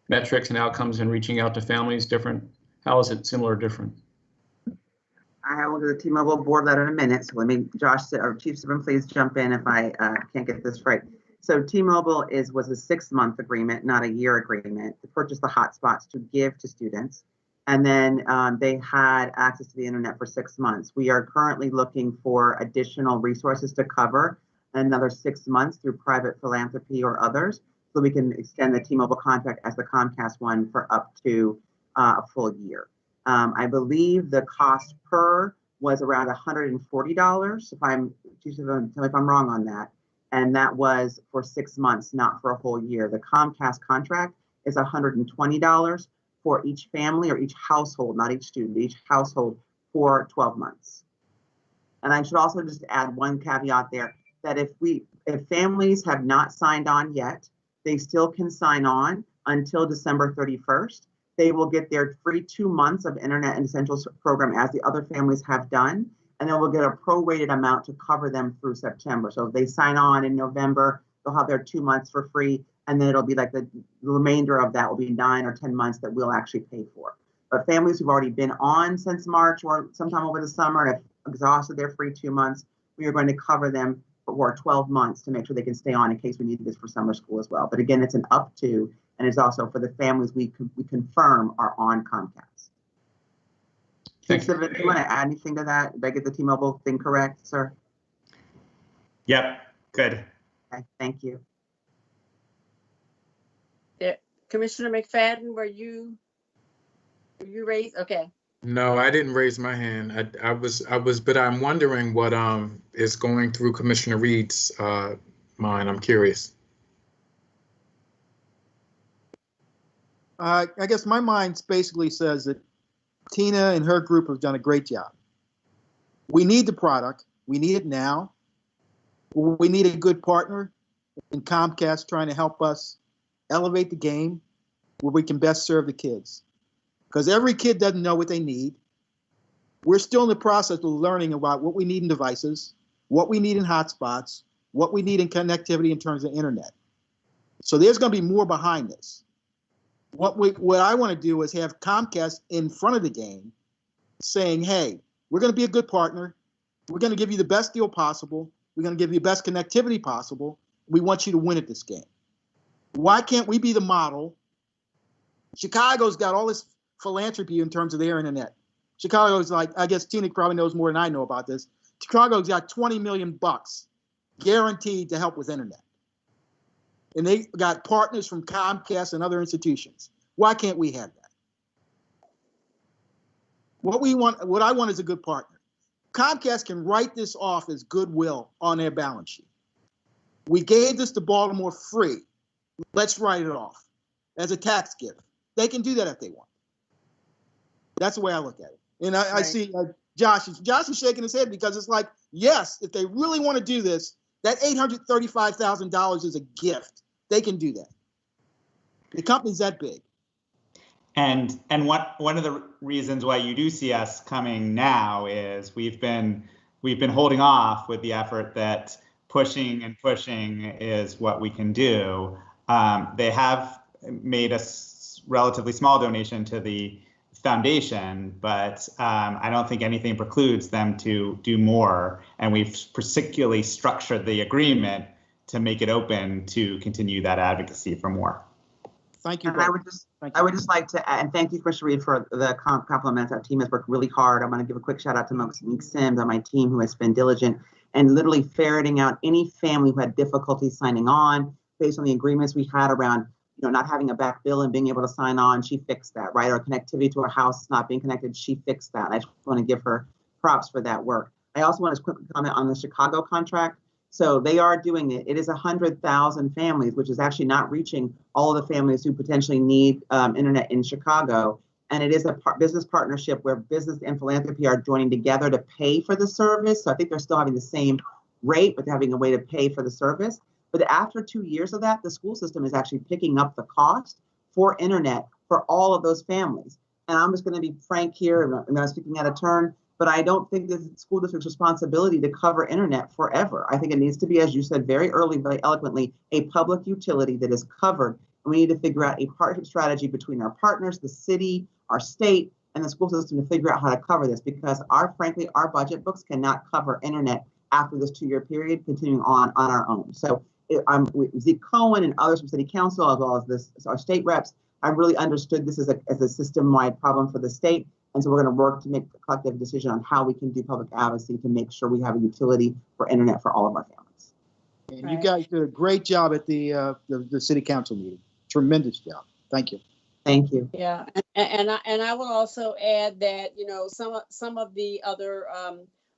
metrics and outcomes and reaching out to families? Different? How is it similar or different? I will do the T-Mobile board letter in a minute. So let me, Josh or Chief Sibin, please jump in if I can't get this right. So T-Mobile was a 6-month agreement, not a year agreement, to purchase the hotspots to give to students. And then they had access to the internet for 6 months. We are currently looking for additional resources to cover another 6 months through private philanthropy or others, so we can extend the T-Mobile contract as the Comcast one for up to a full year. I believe the cost per was around $140. Tell me if I'm wrong on that. And that was for 6 months, not for a whole year. The Comcast contract is $120 for each family or each household, not each student, each household for 12 months. And I should also just add one caveat there, that if families have not signed on yet, they still can sign on until December 31st. They will get their free 2 months of Internet and Essentials program as the other families have done, and then we'll get a prorated amount to cover them through September. So if they sign on in November, they'll have their 2 months for free, and then it'll be like the remainder of that will be 9 or 10 months that we'll actually pay for. But families who've already been on since March or sometime over the summer and have exhausted their free 2 months, we are going to cover them for 12 months to make sure they can stay on in case we need this for summer school as well. But again, it's an up to, and it's also for the families we confirm are on Comcast. Do you want to add anything to that? Did I get the T-Mobile thing correct, sir? Yep, good. Okay, thank you. Yeah. Commissioner McFadden, were you raised? Okay. No, I didn't raise my hand. I was, but I'm wondering what is going through Commissioner Reed's mind. I'm curious. I guess my mind basically says that Tina and her group have done a great job. We need the product. We need it now. We need a good partner in Comcast trying to help us elevate the game where we can best serve the kids. Because every kid doesn't know what they need. We're still in the process of learning about what we need in devices, what we need in hotspots, what we need in connectivity in terms of internet. So there's going to be more behind this. What I want to do is have Comcast in front of the game saying, hey, we're going to be a good partner. We're going to give you the best deal possible. We're going to give you the best connectivity possible. We want you to win at this game. Why can't we be the model? Chicago's got all this philanthropy in terms of their internet. Chicago's like, I guess Tina probably knows more than I know about this. Chicago's got $20 million guaranteed to help with internet. And they got partners from Comcast and other institutions. Why can't we have that? What I want is a good partner. Comcast can write this off as goodwill on their balance sheet. We gave this to Baltimore free. Let's write it off as a tax gift. They can do that if they want. That's the way I look at it. And I see Josh is shaking his head because it's like, yes, if they really want to do this, that $835,000 is a gift. They can do that. The company's that big. And one of the reasons why you do see us coming now is we've been holding off with the effort that pushing is what we can do. They have made a relatively small donation to the foundation, but I don't think anything precludes them to do more. And we've particularly structured the agreement to make it open to continue that advocacy for more. Thank you. And I would just like to add, and thank you, Commissioner Reed, for the compliments. Our team has worked really hard. I'm going to give a quick shout out to Monique Sims on my team, who has been diligent and literally ferreting out any family who had difficulty signing on based on the agreements we had around, not having a back bill and being able to sign on. She fixed that, right? Or connectivity to her house not being connected. She fixed that. I just want to give her props for that work. I also want to quickly comment on the Chicago contract. So they are doing it. It is 100,000 families, which is actually not reaching all of the families who potentially need internet in Chicago. And it is a business partnership where business and philanthropy are joining together to pay for the service. So I think they're still having the same rate, but they're having a way to pay for the service. But after 2 years of that, the school system is actually picking up the cost for internet for all of those families. And I'm just going to be frank here, and I'm not speaking out of turn, but I don't think this is the school district's responsibility to cover internet forever. I think it needs to be, as you said very early, very eloquently, a public utility that is covered. And we need to figure out a partnership strategy between our partners, the city, our state, and the school system to figure out how to cover this, because frankly, our budget books cannot cover internet after this 2-year period, continuing on our own. So Zeke Cohen and others from City Council, as well as our state reps, I really understood this as a system-wide problem for the state. And so we're going to work to make a collective decision on how we can do public advocacy to make sure we have a utility for internet for all of our families. And you guys did a great job at the City Council meeting. Tremendous job. Thank you. Thank you. Yeah, and I will also add that some of the other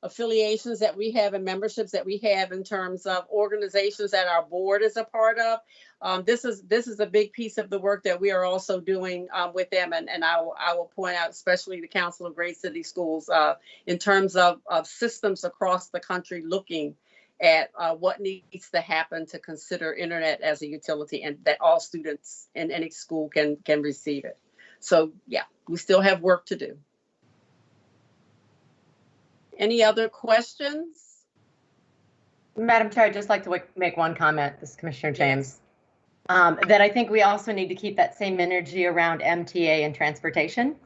affiliations that we have and memberships that we have in terms of organizations that our board is a part of. This is a big piece of the work that we are also doing with them, and I will point out especially the Council of Great City Schools in terms of systems across the country looking at what needs to happen to consider internet as a utility and that all students in any school can receive it. So yeah, we still have work to do. Any other questions? Madam Chair, I'd just like to make one comment. This is Commissioner James. That I think we also need to keep that same energy around MTA and transportation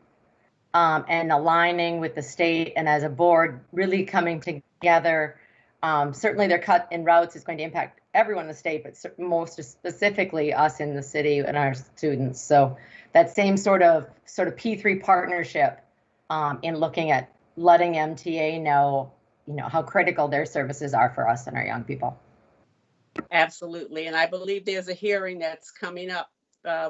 and aligning with the state and as a board really coming together. Certainly their cut in routes is going to impact everyone in the state, but most specifically us in the city and our students. So that same sort of P3 partnership in looking at letting MTA know, how critical their services are for us and our young people. Absolutely, and I believe there's a hearing that's coming up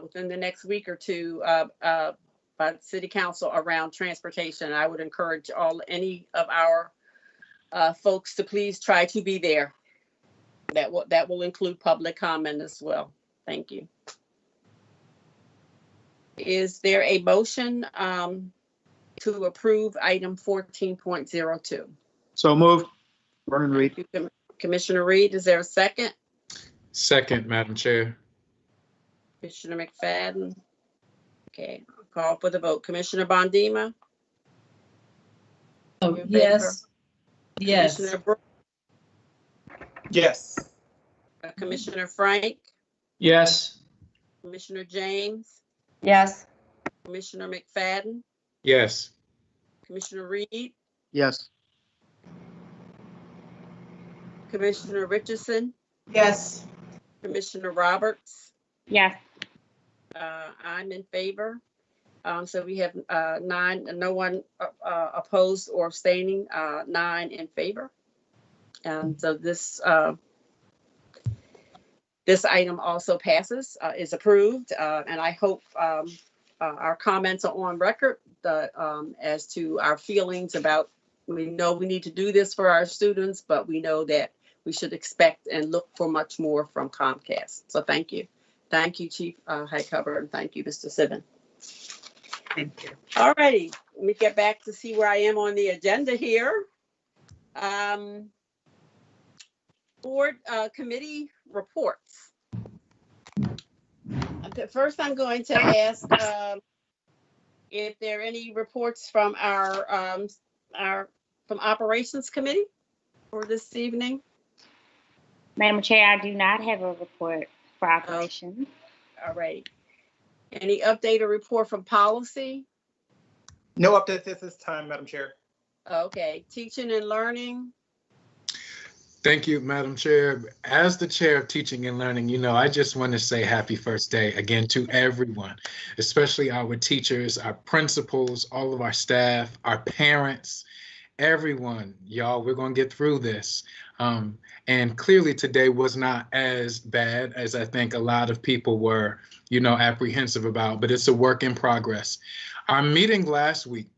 within the next week or two by the City Council around transportation. I would encourage any of our folks to please try to be there. That will include public comment as well. Thank you. Is there a motion to approve item 14.02? So moved. Vernon Reed. Commissioner Reed, is there a second? Second, Madam Chair. Commissioner McFadden. Okay, I'll call for the vote. Commissioner Bondima? Oh, yes. Yes. Commissioner Brooks? Yes. Commissioner Frank? Yes. Commissioner James? Yes. Commissioner McFadden? Yes. Commissioner Reed? Yes. Commissioner Richardson? Yes. Commissioner Roberts? Yes. I'm in favor. So we have 9, no one opposed or abstaining, 9 in favor. And so this item also passes, is approved, and I hope our comments are on record as to our feelings about, we know we need to do this for our students, but we know that we should expect and look for much more from Comcast. So thank you. Thank you, Chief Highcover, and thank you, Mr. Sibbin. Thank you. All righty, let me get back to see where I am on the agenda here. Board committee reports. First, I'm going to ask if there are any reports from our operations committee for this evening. Madam Chair, I do not have a report for operations. All right. Any update or report from policy? No updates at this time, Madam Chair. Okay. Teaching and learning. Thank you, Madam Chair. As the chair of teaching and learning, I just want to say happy first day again to everyone, especially our teachers, our principals, all of our staff, our parents, everyone. Y'all, we're going to get through this. And clearly today was not as bad as I think a lot of people were, apprehensive about, but it's a work in progress. Our meeting last week,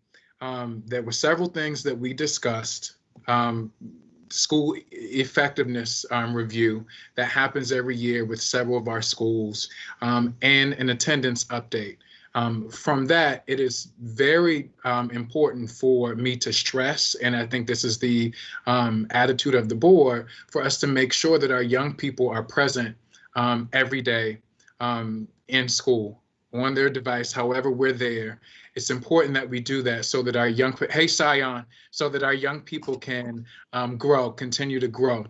there were several things that we discussed. School effectiveness review that happens every year with several of our schools, and an attendance update. From that, it is very important for me to stress, and I think this is the attitude of the board, for us to make sure that our young people are present every day in school, on their device, however we're there. It's important that we do that so that our young, hey Sion, so that our young people can continue to grow.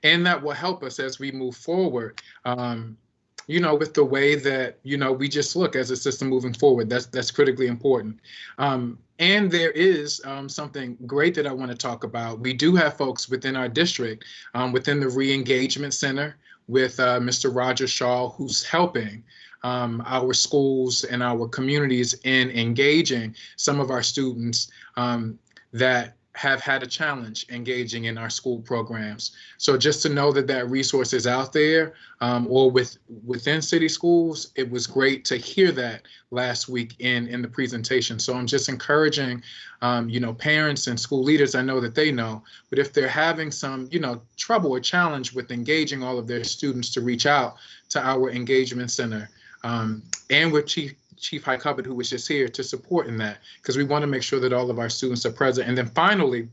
And that will help us as we move forward, with the way that, we just look as a system moving forward. That's critically important. And there is something great that I want to talk about. We do have folks within our district, within the Re-Engagement Center with Mr. Roger Shaw, who's helping our schools and our communities in engaging some of our students that have had a challenge engaging in our school programs. So just to know that that resource is out there or within city schools, it was great to hear that last week in the presentation. So I'm just encouraging, parents and school leaders, I know that they know, but if they're having some, trouble or challenge with engaging all of their students, to reach out to our engagement center and with Chief High Hubbard, who was just here, to support in that, because we want to make sure that all of our students are present. And then finally,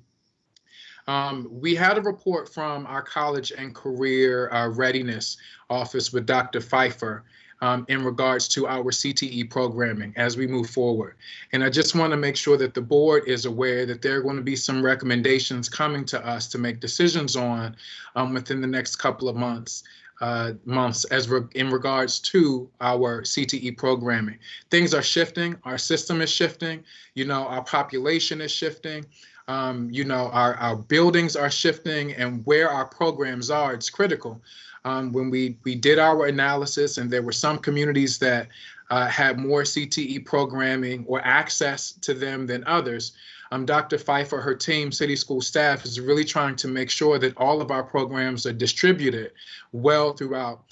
we had a report from our college and career readiness office with Dr. Pfeiffer in regards to our CTE programming as we move forward. And I just want to make sure that the board is aware that there are going to be some recommendations coming to us to make decisions on within the next couple of months in regards to our CTE programming. Things are shifting, our system is shifting, our population is shifting, our buildings are shifting, and where our programs are, it's critical. When we did our analysis, and there were some communities that had more CTE programming or access to them than others, Dr. Pfeiffer, her team, city school staff is really trying to make sure that all of our programs are distributed well throughout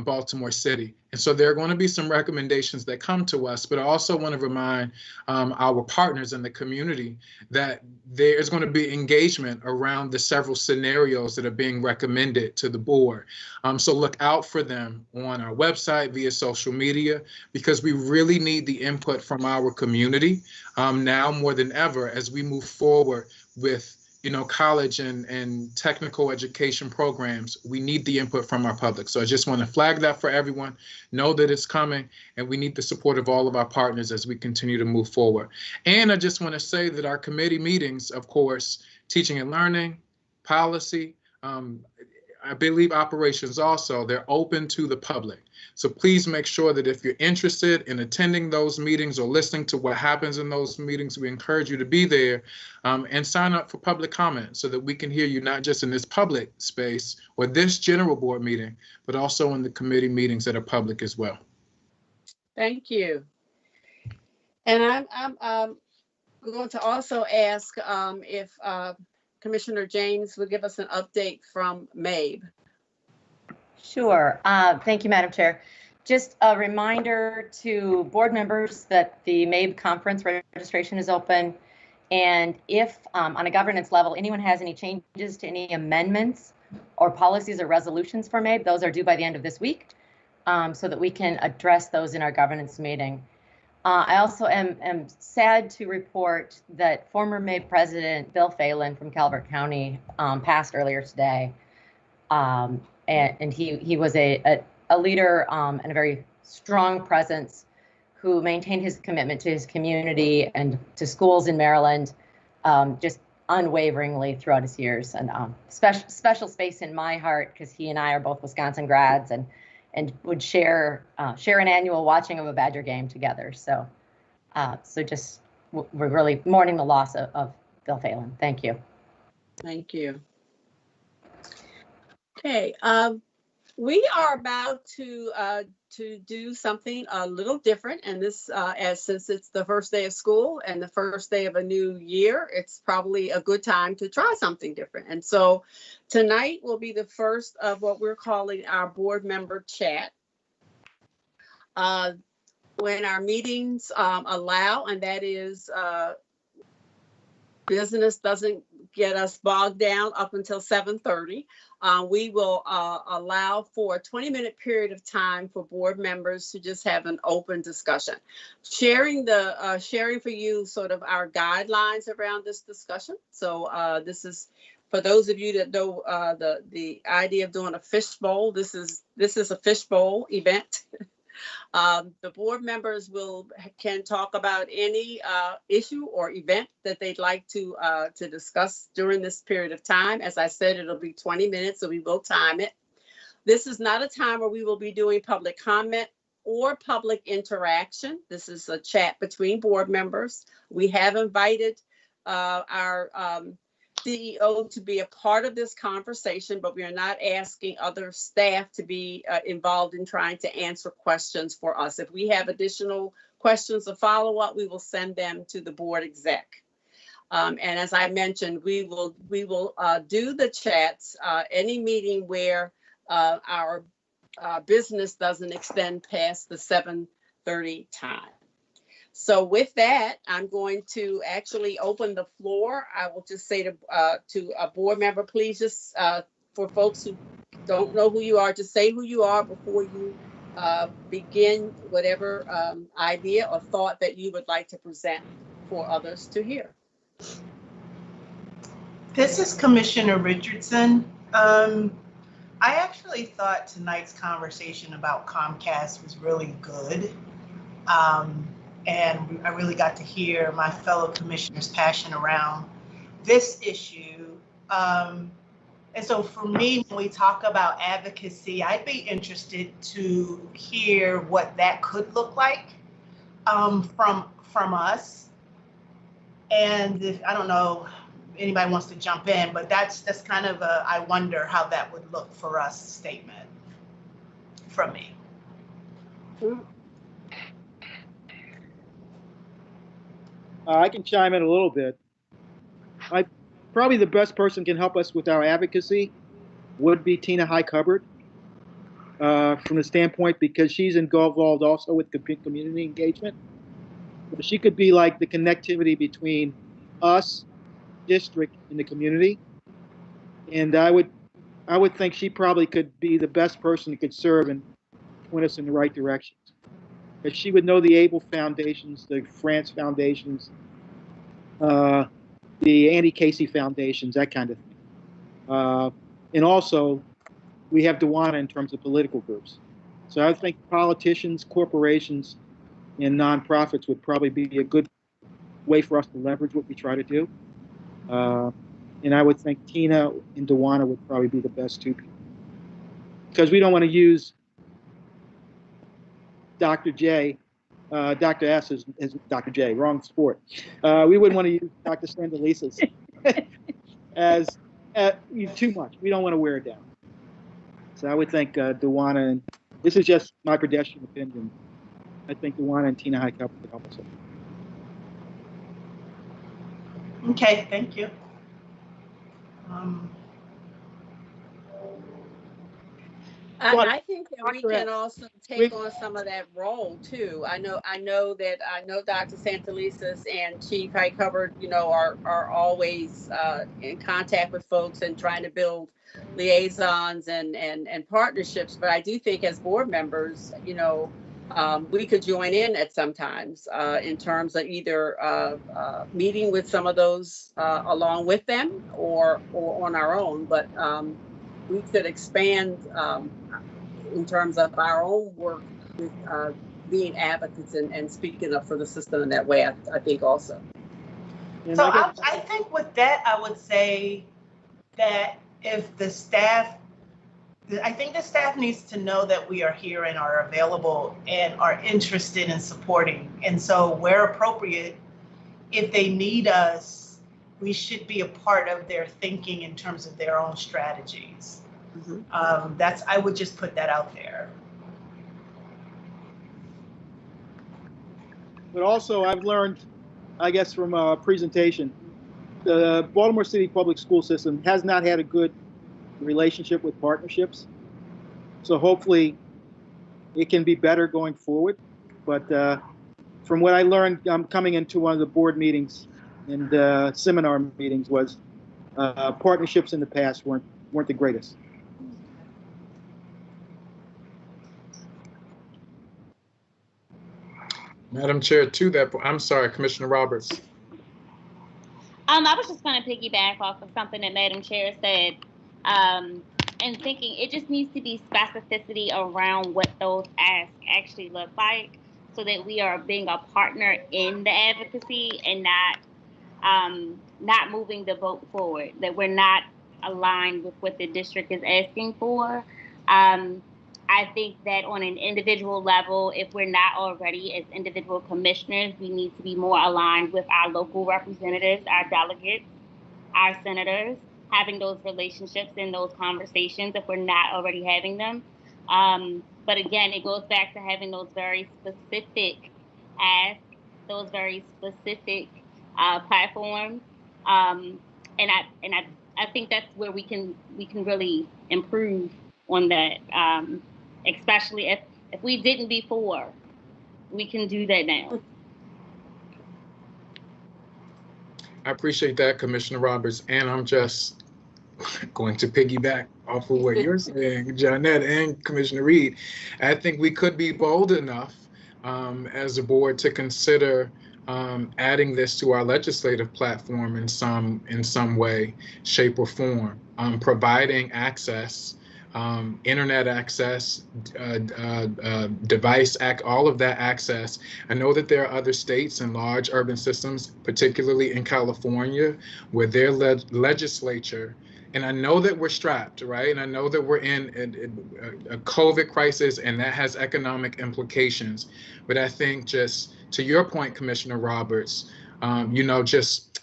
Baltimore City. And so there are going to be some recommendations that come to us, but I also want to remind our partners in the community that there is going to be engagement around the several scenarios that are being recommended to the board. So look out for them on our website, via social media, because we really need the input from our community now more than ever as we move forward with college and technical education programs. We need the input from our public. So I just want to flag that for everyone, know that it's coming, and we need the support of all of our partners as we continue to move forward. And I just want to say that our committee meetings, of course, teaching and learning, policy, I believe operations also, they're open to the public. So please make sure that if you're interested in attending those meetings or listening to what happens in those meetings, we encourage you to be there and sign up for public comment so that we can hear you not just in this public space or this general board meeting, but also in the committee meetings that are public as well. Thank you. And I'm going to also ask if Commissioner James would give us an update from MABE. Sure. Thank you, Madam Chair. Just a reminder to board members that the MABE conference registration is open. And if on a governance level, anyone has any changes to any amendments or policies or resolutions for MABE, those are due by the end of this week so that we can address those in our governance meeting. I also am sad to report that former MABE President Bill Phelan from Calvert County passed earlier today. And he was a leader and a very strong presence who maintained his commitment to his community and to schools in Maryland just unwaveringly throughout his years. And special space in my heart because he and I are both Wisconsin grads and would share an annual watching of a Badger game together. So just we're really mourning the loss of Bill Phelan. Thank you. Thank you. Okay, we are about to do something a little different, and this, since it's the first day of school and the first day of a new year, it's probably a good time to try something different. And so tonight will be the first of what we're calling our board member chat. When our meetings allow, and that is business doesn't get us bogged down up until 7:30. We will allow for a 20-minute period of time for board members to just have an open discussion. Sharing for you sort of our guidelines around this discussion. So this is, for those of you that know the idea of doing a fishbowl, this is a fishbowl event. The board members can talk about any issue or event that they'd like to discuss during this period of time. As I said, it'll be 20 minutes, so we will time it. This is not a time where we will be doing public comment or public interaction. This is a chat between board members. We have invited our CEO to be a part of this conversation, but we are not asking other staff to be involved in trying to answer questions for us. If we have additional questions or follow-up, we will send them to the board exec. And as I mentioned, we will do the chats, any meeting where our business doesn't extend past the 7:30 time. So with that, I'm going to actually open the floor. I will just say to a board member, please just for folks who don't know who you are, just say who you are before you begin whatever idea or thought that you would like to present for others to hear. This is Commissioner Richardson. I actually thought tonight's conversation about Comcast was really good. And I really got to hear my fellow commissioners' passion around this issue. And so for me, when we talk about advocacy, I'd be interested to hear what that could look like from us. And if, I don't know, anybody wants to jump in, but that's kind of a, I wonder how that would look for us statement from me. I can chime in a little bit. Probably the best person can help us with our advocacy would be Tina Highcupboard, from the standpoint because she's involved also with community engagement. But she could be like the connectivity between us, district, and the community. And I would think she probably could be the best person who could serve and point us in the right directions. Because she would know the ABLE foundations, the France foundations, the Andy Casey foundations, that kind of thing. And also, we have Dewana in terms of political groups. So I think politicians, corporations, and nonprofits would probably be a good way for us to leverage what we try to do. And I would think Tina and Dewana would probably be the best two people. Because we don't want to use Dr. J, Dr. S is Dr. J, wrong sport. We wouldn't want to use Dr. Sandalisas as too much. We don't want to wear it down. So I would think Dewana, and this is just my pedestrian opinion, I think Dewana and Tina Highcupboard could help us. Okay, thank you. I think that we can also take on some of that role too. I know Dr. Santalisas and Chief Highcupboard, are always in contact with folks and trying to build liaisons and partnerships. But I do think as board members, we could join in at sometimes in terms of either meeting with some of those along with them or on our own. But we could expand in terms of our own work with being advocates and speaking up for the system in that way, I think also. So I think with that, I would say that if the staff, I think the staff needs to know that we are here and are available and are interested in supporting. And so where appropriate, if they need us, we should be a part of their thinking in terms of their own strategies. Mm-hmm. I would just put that out there. But also I've learned, I guess from a presentation, the Baltimore City public school system has not had a good relationship with partnerships. So hopefully it can be better going forward. But from what I learned coming into one of the board meetings and seminar meetings was partnerships in the past weren't the greatest. Madam Chair, to that, I'm sorry, Commissioner Roberts. I was just going to piggyback off of something that Madam Chair said, and thinking it just needs to be specificity around what those asks actually look like, so that we are being a partner in the advocacy and not moving the vote forward. That we're not aligned with what the district is asking for. I think that on an individual level, if we're not already as individual commissioners, we need to be more aligned with our local representatives, our delegates, our senators, having those relationships and those conversations if we're not already having them. But again, it goes back to having those very specific asks, those very specific platforms, And I think that's where we can really improve on that, especially if we didn't before, we can do that now. I appreciate that, Commissioner Roberts, and I'm just going to piggyback off of what you're saying, Johnette and Commissioner Reed. I think we could be bold enough as a board to consider adding this to our legislative platform in some way, shape, or form, providing access, internet access, device all of that access. I know that there are other states and large urban systems, particularly in California, where their legislature, and I know that we're strapped, right? And I know that we're in a COVID crisis, and that has economic implications. But I think, just to your point, Commissioner Roberts, just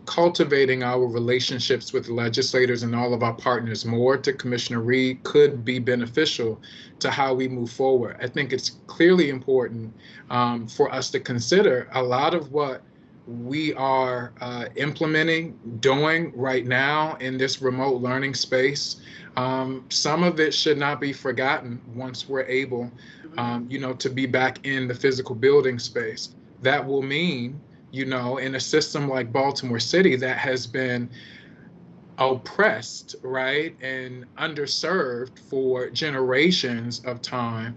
cultivating our relationships with legislators and all of our partners more, to Commissioner Reed, could be beneficial to how we move forward. I think it's clearly important for us to consider a lot of what we are implementing, doing right now in this remote learning space. Some of it should not be forgotten once we're able, to be back in the physical building space. That will mean, in a system like Baltimore City that has been oppressed, right, and underserved for generations of time,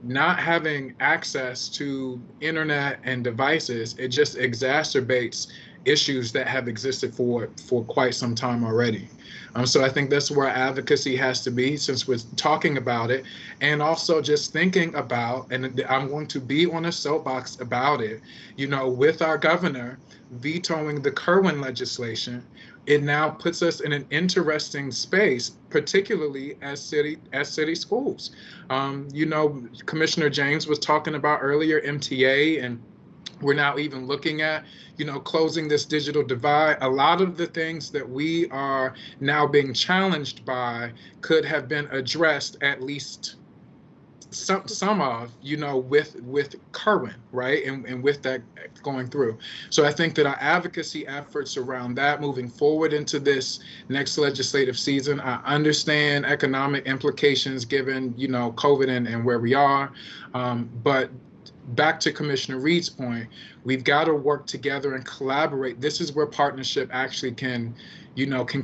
not having access to internet and devices, it just exacerbates issues that have existed for quite some time already. So I think that's where advocacy has to be, since we're talking about it, and also just thinking about, and I'm going to be on a soapbox about it, with our governor vetoing the Kerwin legislation, it now puts us in an interesting space, particularly as city schools. Commissioner James was talking about earlier MTA, and we're now even looking at, closing this digital divide. A lot of the things that we are now being challenged by could have been addressed, at least some of, with Kerwin, right? And with that going through. So I think that our advocacy efforts around that moving forward into this next legislative season, I understand economic implications given, COVID and where we are. But back to Commissioner Reed's point, we've got to work together and collaborate. This is where partnership actually can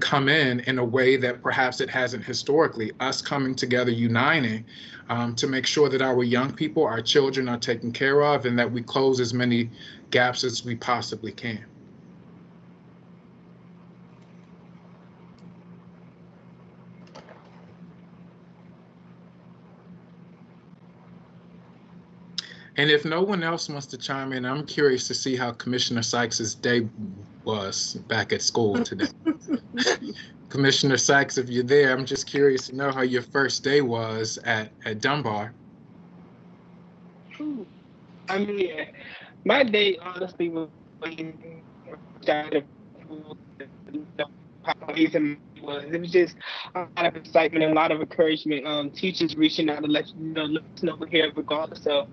come in a way that perhaps it hasn't historically. Us coming together, uniting, to make sure that our young people, our children, are taken care of, and that we close as many gaps as we possibly can. And if no one else wants to chime in, I'm curious to see how Commissioner Sykes's day was back at school today. Commissioner Sykes, if you're there, I'm just curious to know how your first day was at Dunbar. I mean, my day honestly was it was just a lot of excitement and a lot of encouragement. Teachers reaching out to let you know, listen over here, regardless of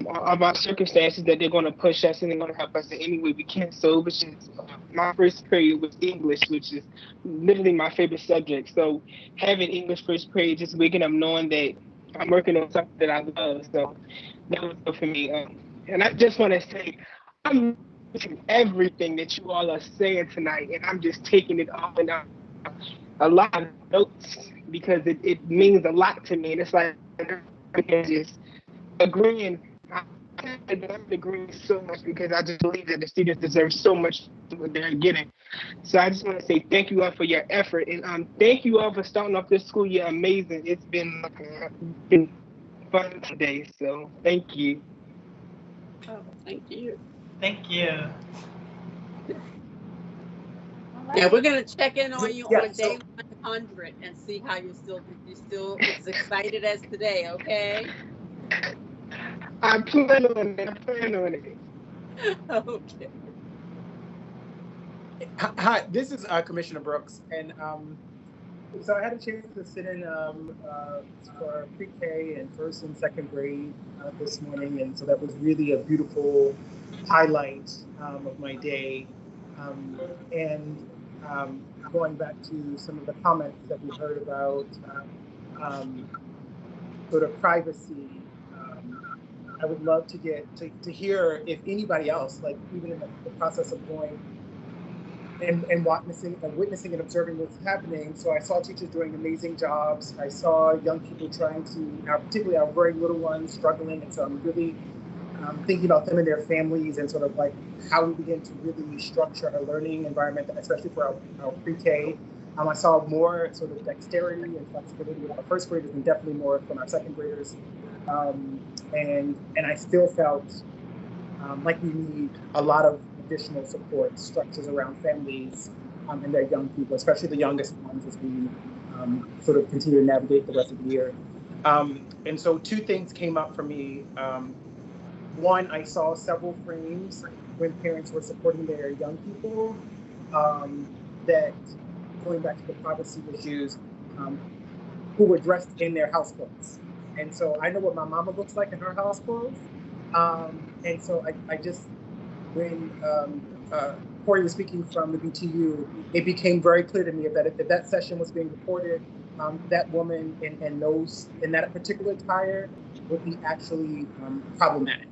our circumstances, that they're going to push us and they're going to help us in any way we can. So it was just, my first period was English, which is literally my favorite subject. So having English first period, just waking up knowing that I'm working on something that I love. So that was good for me. And I just want to say, I'm listening to everything that you all are saying tonight, and I'm just taking it all in a lot of notes, because it means a lot to me. And it's like, just agreeing. I'm agreeing so much, because I just believe that the students deserve so much what they're getting. So I just want to say thank you all for your effort, and thank you all for starting off this school year amazing. It's been fun today, so thank you. Oh, thank you. Thank you. Yeah, we're gonna check in on you Yeah, on day 100 and see how you're still as excited as today. Okay. I plan on it. Okay. Hi, this is Commissioner Brooks, and so I had a chance to sit in for pre-K and first and second grade this morning, and so that was really a beautiful highlight of my day. And going back to some of the comments that we heard about sort of privacy, I would love to get to hear if anybody else, like even in the process of going and witnessing and observing what's happening. So I saw teachers doing amazing jobs. I saw young people trying to, particularly our very little ones, struggling. And so I'm really thinking about them and their families and sort of like how we begin to really structure a learning environment, especially for our pre-K. I saw more sort of dexterity and flexibility with our first graders and definitely more from our second graders. And I still felt like we need a lot of additional support structures around families and their young people, especially the youngest ones, as we sort of continue to navigate the rest of the year. And so two things came up for me. One, I saw several frames when parents were supporting their young people that, going back to the privacy issues, who were dressed in their house clothes. And so I know what my mama looks like in her house clothes. And so I just, when Corey was speaking from the BTU, it became very clear to me that if that session was being reported, that woman in that particular attire would be actually problematic,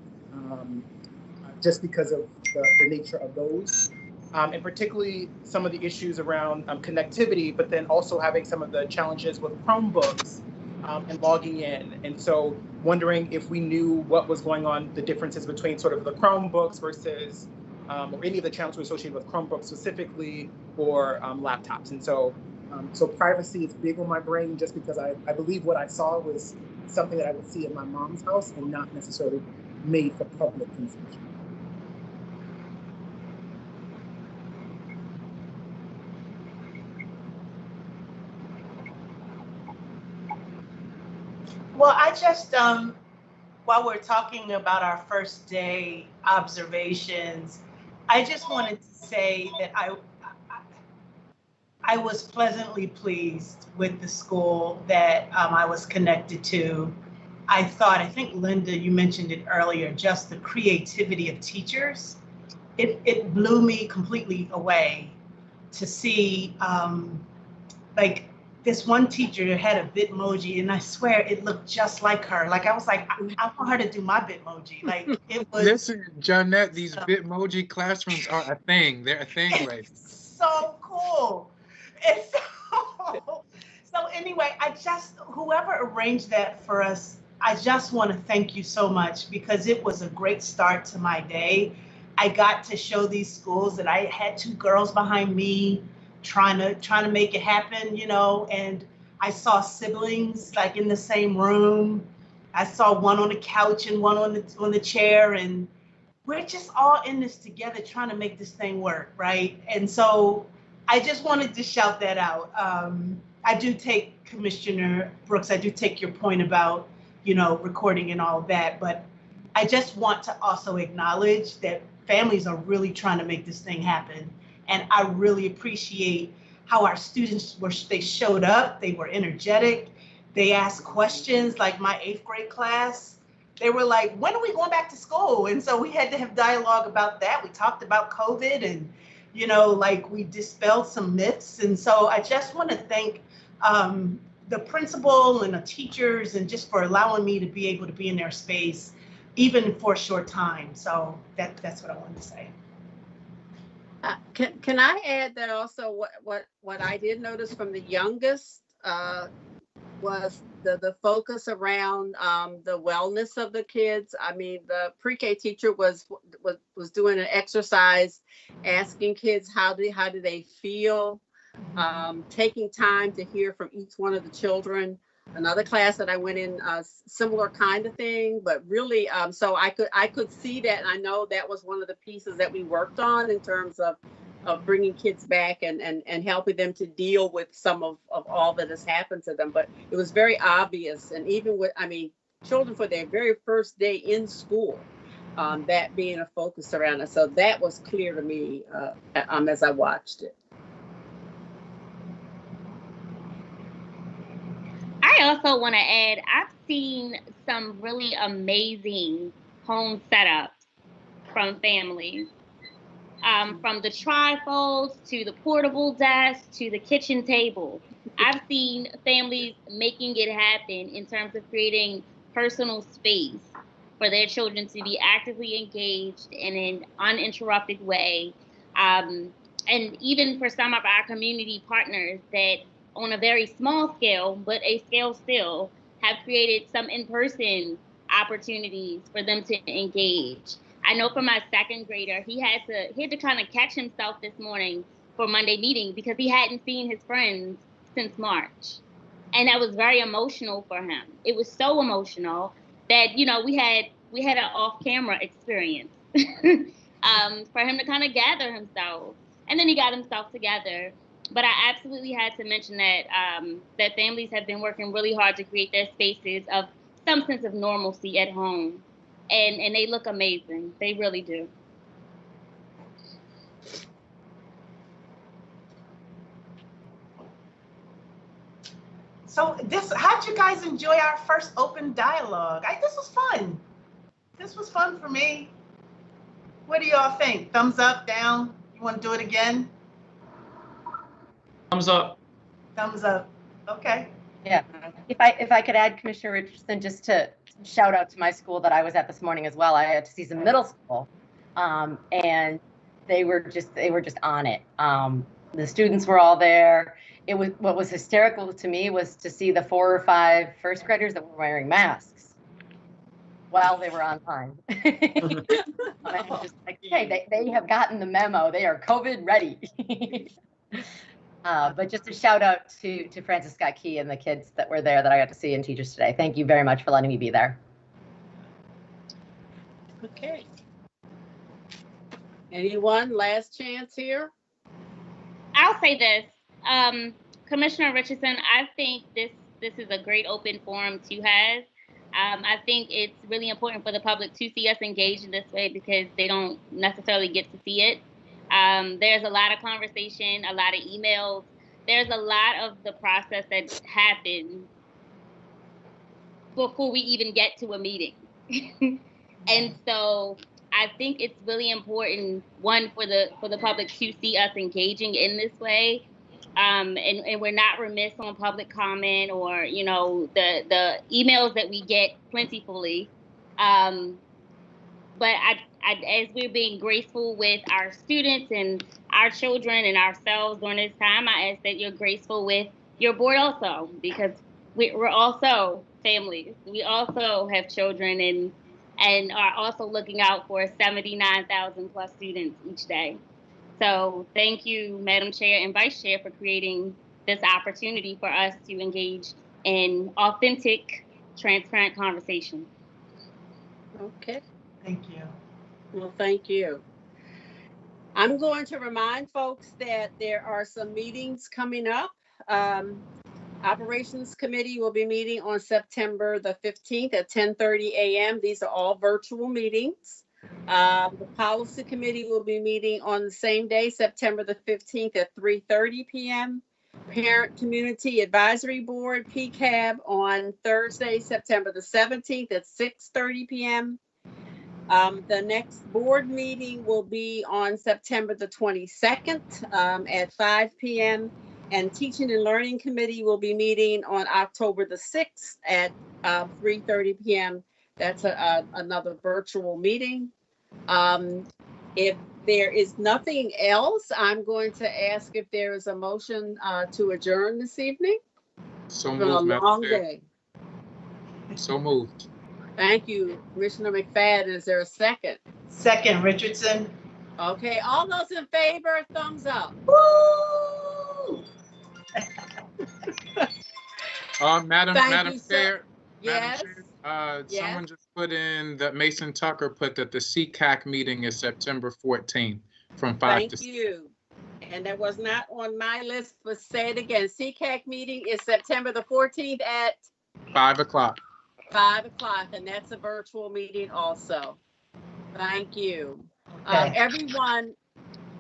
just because of the nature of those. And particularly some of the issues around connectivity, but then also having some of the challenges with Chromebooks and logging in. And so wondering if we knew what was going on, the differences between sort of the Chromebooks versus, or any of the challenges associated with Chromebooks specifically, or laptops. And so, so privacy is big on my brain, just because I believe what I saw was something that I would see in my mom's house and not necessarily made for public consumption. Well, I just, while we're talking about our first day observations, I just wanted to say that I was pleasantly pleased with the school that I was connected to. I think Linda, you mentioned it earlier, just the creativity of teachers. It blew me completely away to see like this one teacher had a Bitmoji, and I swear it looked just like her. Like I was like, I want her to do my Bitmoji. Like it was. Listen, Jonette, these Bitmoji classrooms are a thing. They're a thing, lady. So cool. And so anyway, whoever arranged that for us, I just want to thank you so much, because it was a great start to my day. I got to show these schools that I had two girls behind me trying to make it happen, you know, and I saw siblings like in the same room. I saw one on the couch and one on the chair, and we're just all in this together trying to make this thing work, right? And so I just wanted to shout that out. I do take, Commissioner Brooks, I do take your point about, you know, recording and all of that, but I just want to also acknowledge that families are really trying to make this thing happen. And I really appreciate how our students they showed up, they were energetic, they asked questions. Like my 8th grade class, they were like, when are we going back to school? And so we had to have dialogue about that. We talked about COVID and, you know, like we dispelled some myths. And so I just want to thank the principal and the teachers, and just for allowing me to be able to be in their space, even for a short time. So that's what I wanted to say. Can I add that also what I did notice from the youngest was the focus around the wellness of the kids. I mean, the pre-K teacher was doing an exercise, asking kids how do they feel, taking time to hear from each one of the children. Another class that I went in, similar kind of thing, but really, so I could see that, and I know that was one of the pieces that we worked on in terms of bringing kids back and helping them to deal with some of all that has happened to them. But it was very obvious, and even with, I mean, children for their very first day in school, that being a focus around it. So that was clear to me as I watched it. I also want to add, I've seen some really amazing home setups from families. from the trifolds to the portable desk to the kitchen table. I've seen families making it happen in terms of creating personal space for their children to be actively engaged in an uninterrupted way. And even for some of our community partners that on a very small scale, but a scale still, have created some in-person opportunities for them to engage. I know for my second grader, he had to kind of catch himself this morning for Monday meeting because he hadn't seen his friends since March. And that was very emotional for him. It was so emotional that, you know, we had an off-camera experience for him to kind of gather himself. And then he got himself together. But I absolutely had to mention that that families have been working really hard to create their spaces of some sense of normalcy at home. And they look amazing. They really do. So how'd you guys enjoy our first open dialogue? This was fun. This was fun for me. What do y'all think? Thumbs up, down? You want to do it again? Thumbs up. Thumbs up. Okay. Yeah. If I could add, Commissioner Richardson, just to shout out to my school that I was at this morning as well. I had to see some middle school, and they were just on it. The students were all there. It was, what was hysterical to me was to see the 4 or 5 first graders that were wearing masks while they were online. I was just like, hey, they have gotten the memo. They are COVID ready. But just a shout out to Francis Scott Key and the kids that were there that I got to see and teachers today. Thank you very much for letting me be there. Okay. Anyone? Last chance here. I'll say this, Commissioner Richardson, I think this is a great open forum to have. I think it's really important for the public to see us engage in this way because they don't necessarily get to see it. There's a lot of conversation, a lot of emails. There's a lot of the process that happens before we even get to a meeting. And so I think it's really important, one, for the public to see us engaging in this way. And we're not remiss on public comment or, you know, the emails that we get plentifully. But as we're being graceful with our students and our children and ourselves during this time, I ask that you're graceful with your board also, because we're also families. We also have children and are also looking out for 79,000 plus students each day. So thank you, Madam Chair and Vice Chair, for creating this opportunity for us to engage in authentic, transparent conversation. Okay. Thank you. Well, thank you. I'm going to remind folks that there are some meetings coming up. Operations Committee will be meeting on September the 15th at 10:30 a.m. These are all virtual meetings. The Policy Committee will be meeting on the same day, September the 15th at 3:30 p.m. Parent Community Advisory Board, PCAB, on Thursday, September the 17th at 6:30 p.m. The next board meeting will be on September the 22nd at 5 p.m. And Teaching and Learning Committee will be meeting on October the 6th at 3:30 p.m. That's another virtual meeting. If there is nothing else, I'm going to ask if there is a motion to adjourn this evening. So It's been a moved, long Madam Chair. day. So moved. Thank you, Commissioner McFadden. Is there a second? Second, Richardson. Okay, all those in favor, thumbs up. Woo! Madam Thank you, Chair. Yes. Madam Chair, Yes. someone just put in that Mason Tucker put that the CCAC meeting is September 14th from 5 to 6. Thank you. And that was not on my list, but say it again. CCAC meeting is September the 14th at 5 o'clock. 5 o'clock, and that's a virtual meeting also. Thank you. Okay. Everyone,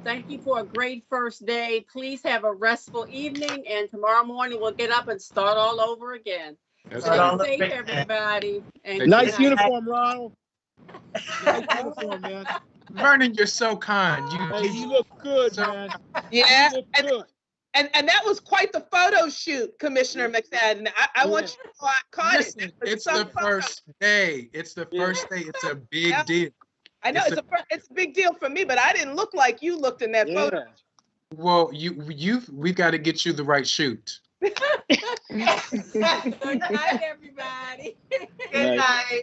thank you for a great first day. Please have a restful evening, and tomorrow morning we'll get up and start all over again. That's Stay right. safe, everybody. And Nice good night. uniform, Ronald. Nice uniform, man. Vernon, you're so kind. You look good, man. Yeah, You look good. and that was quite the photo shoot, Commissioner McFadden. I want you to know I caught Listen, it. it's the first day. It's the first day. It's a big deal. I know it's a big deal for me, but I didn't look like you looked in that photo. Well, we've got to get you the right shoot. Good night, everybody. Good night.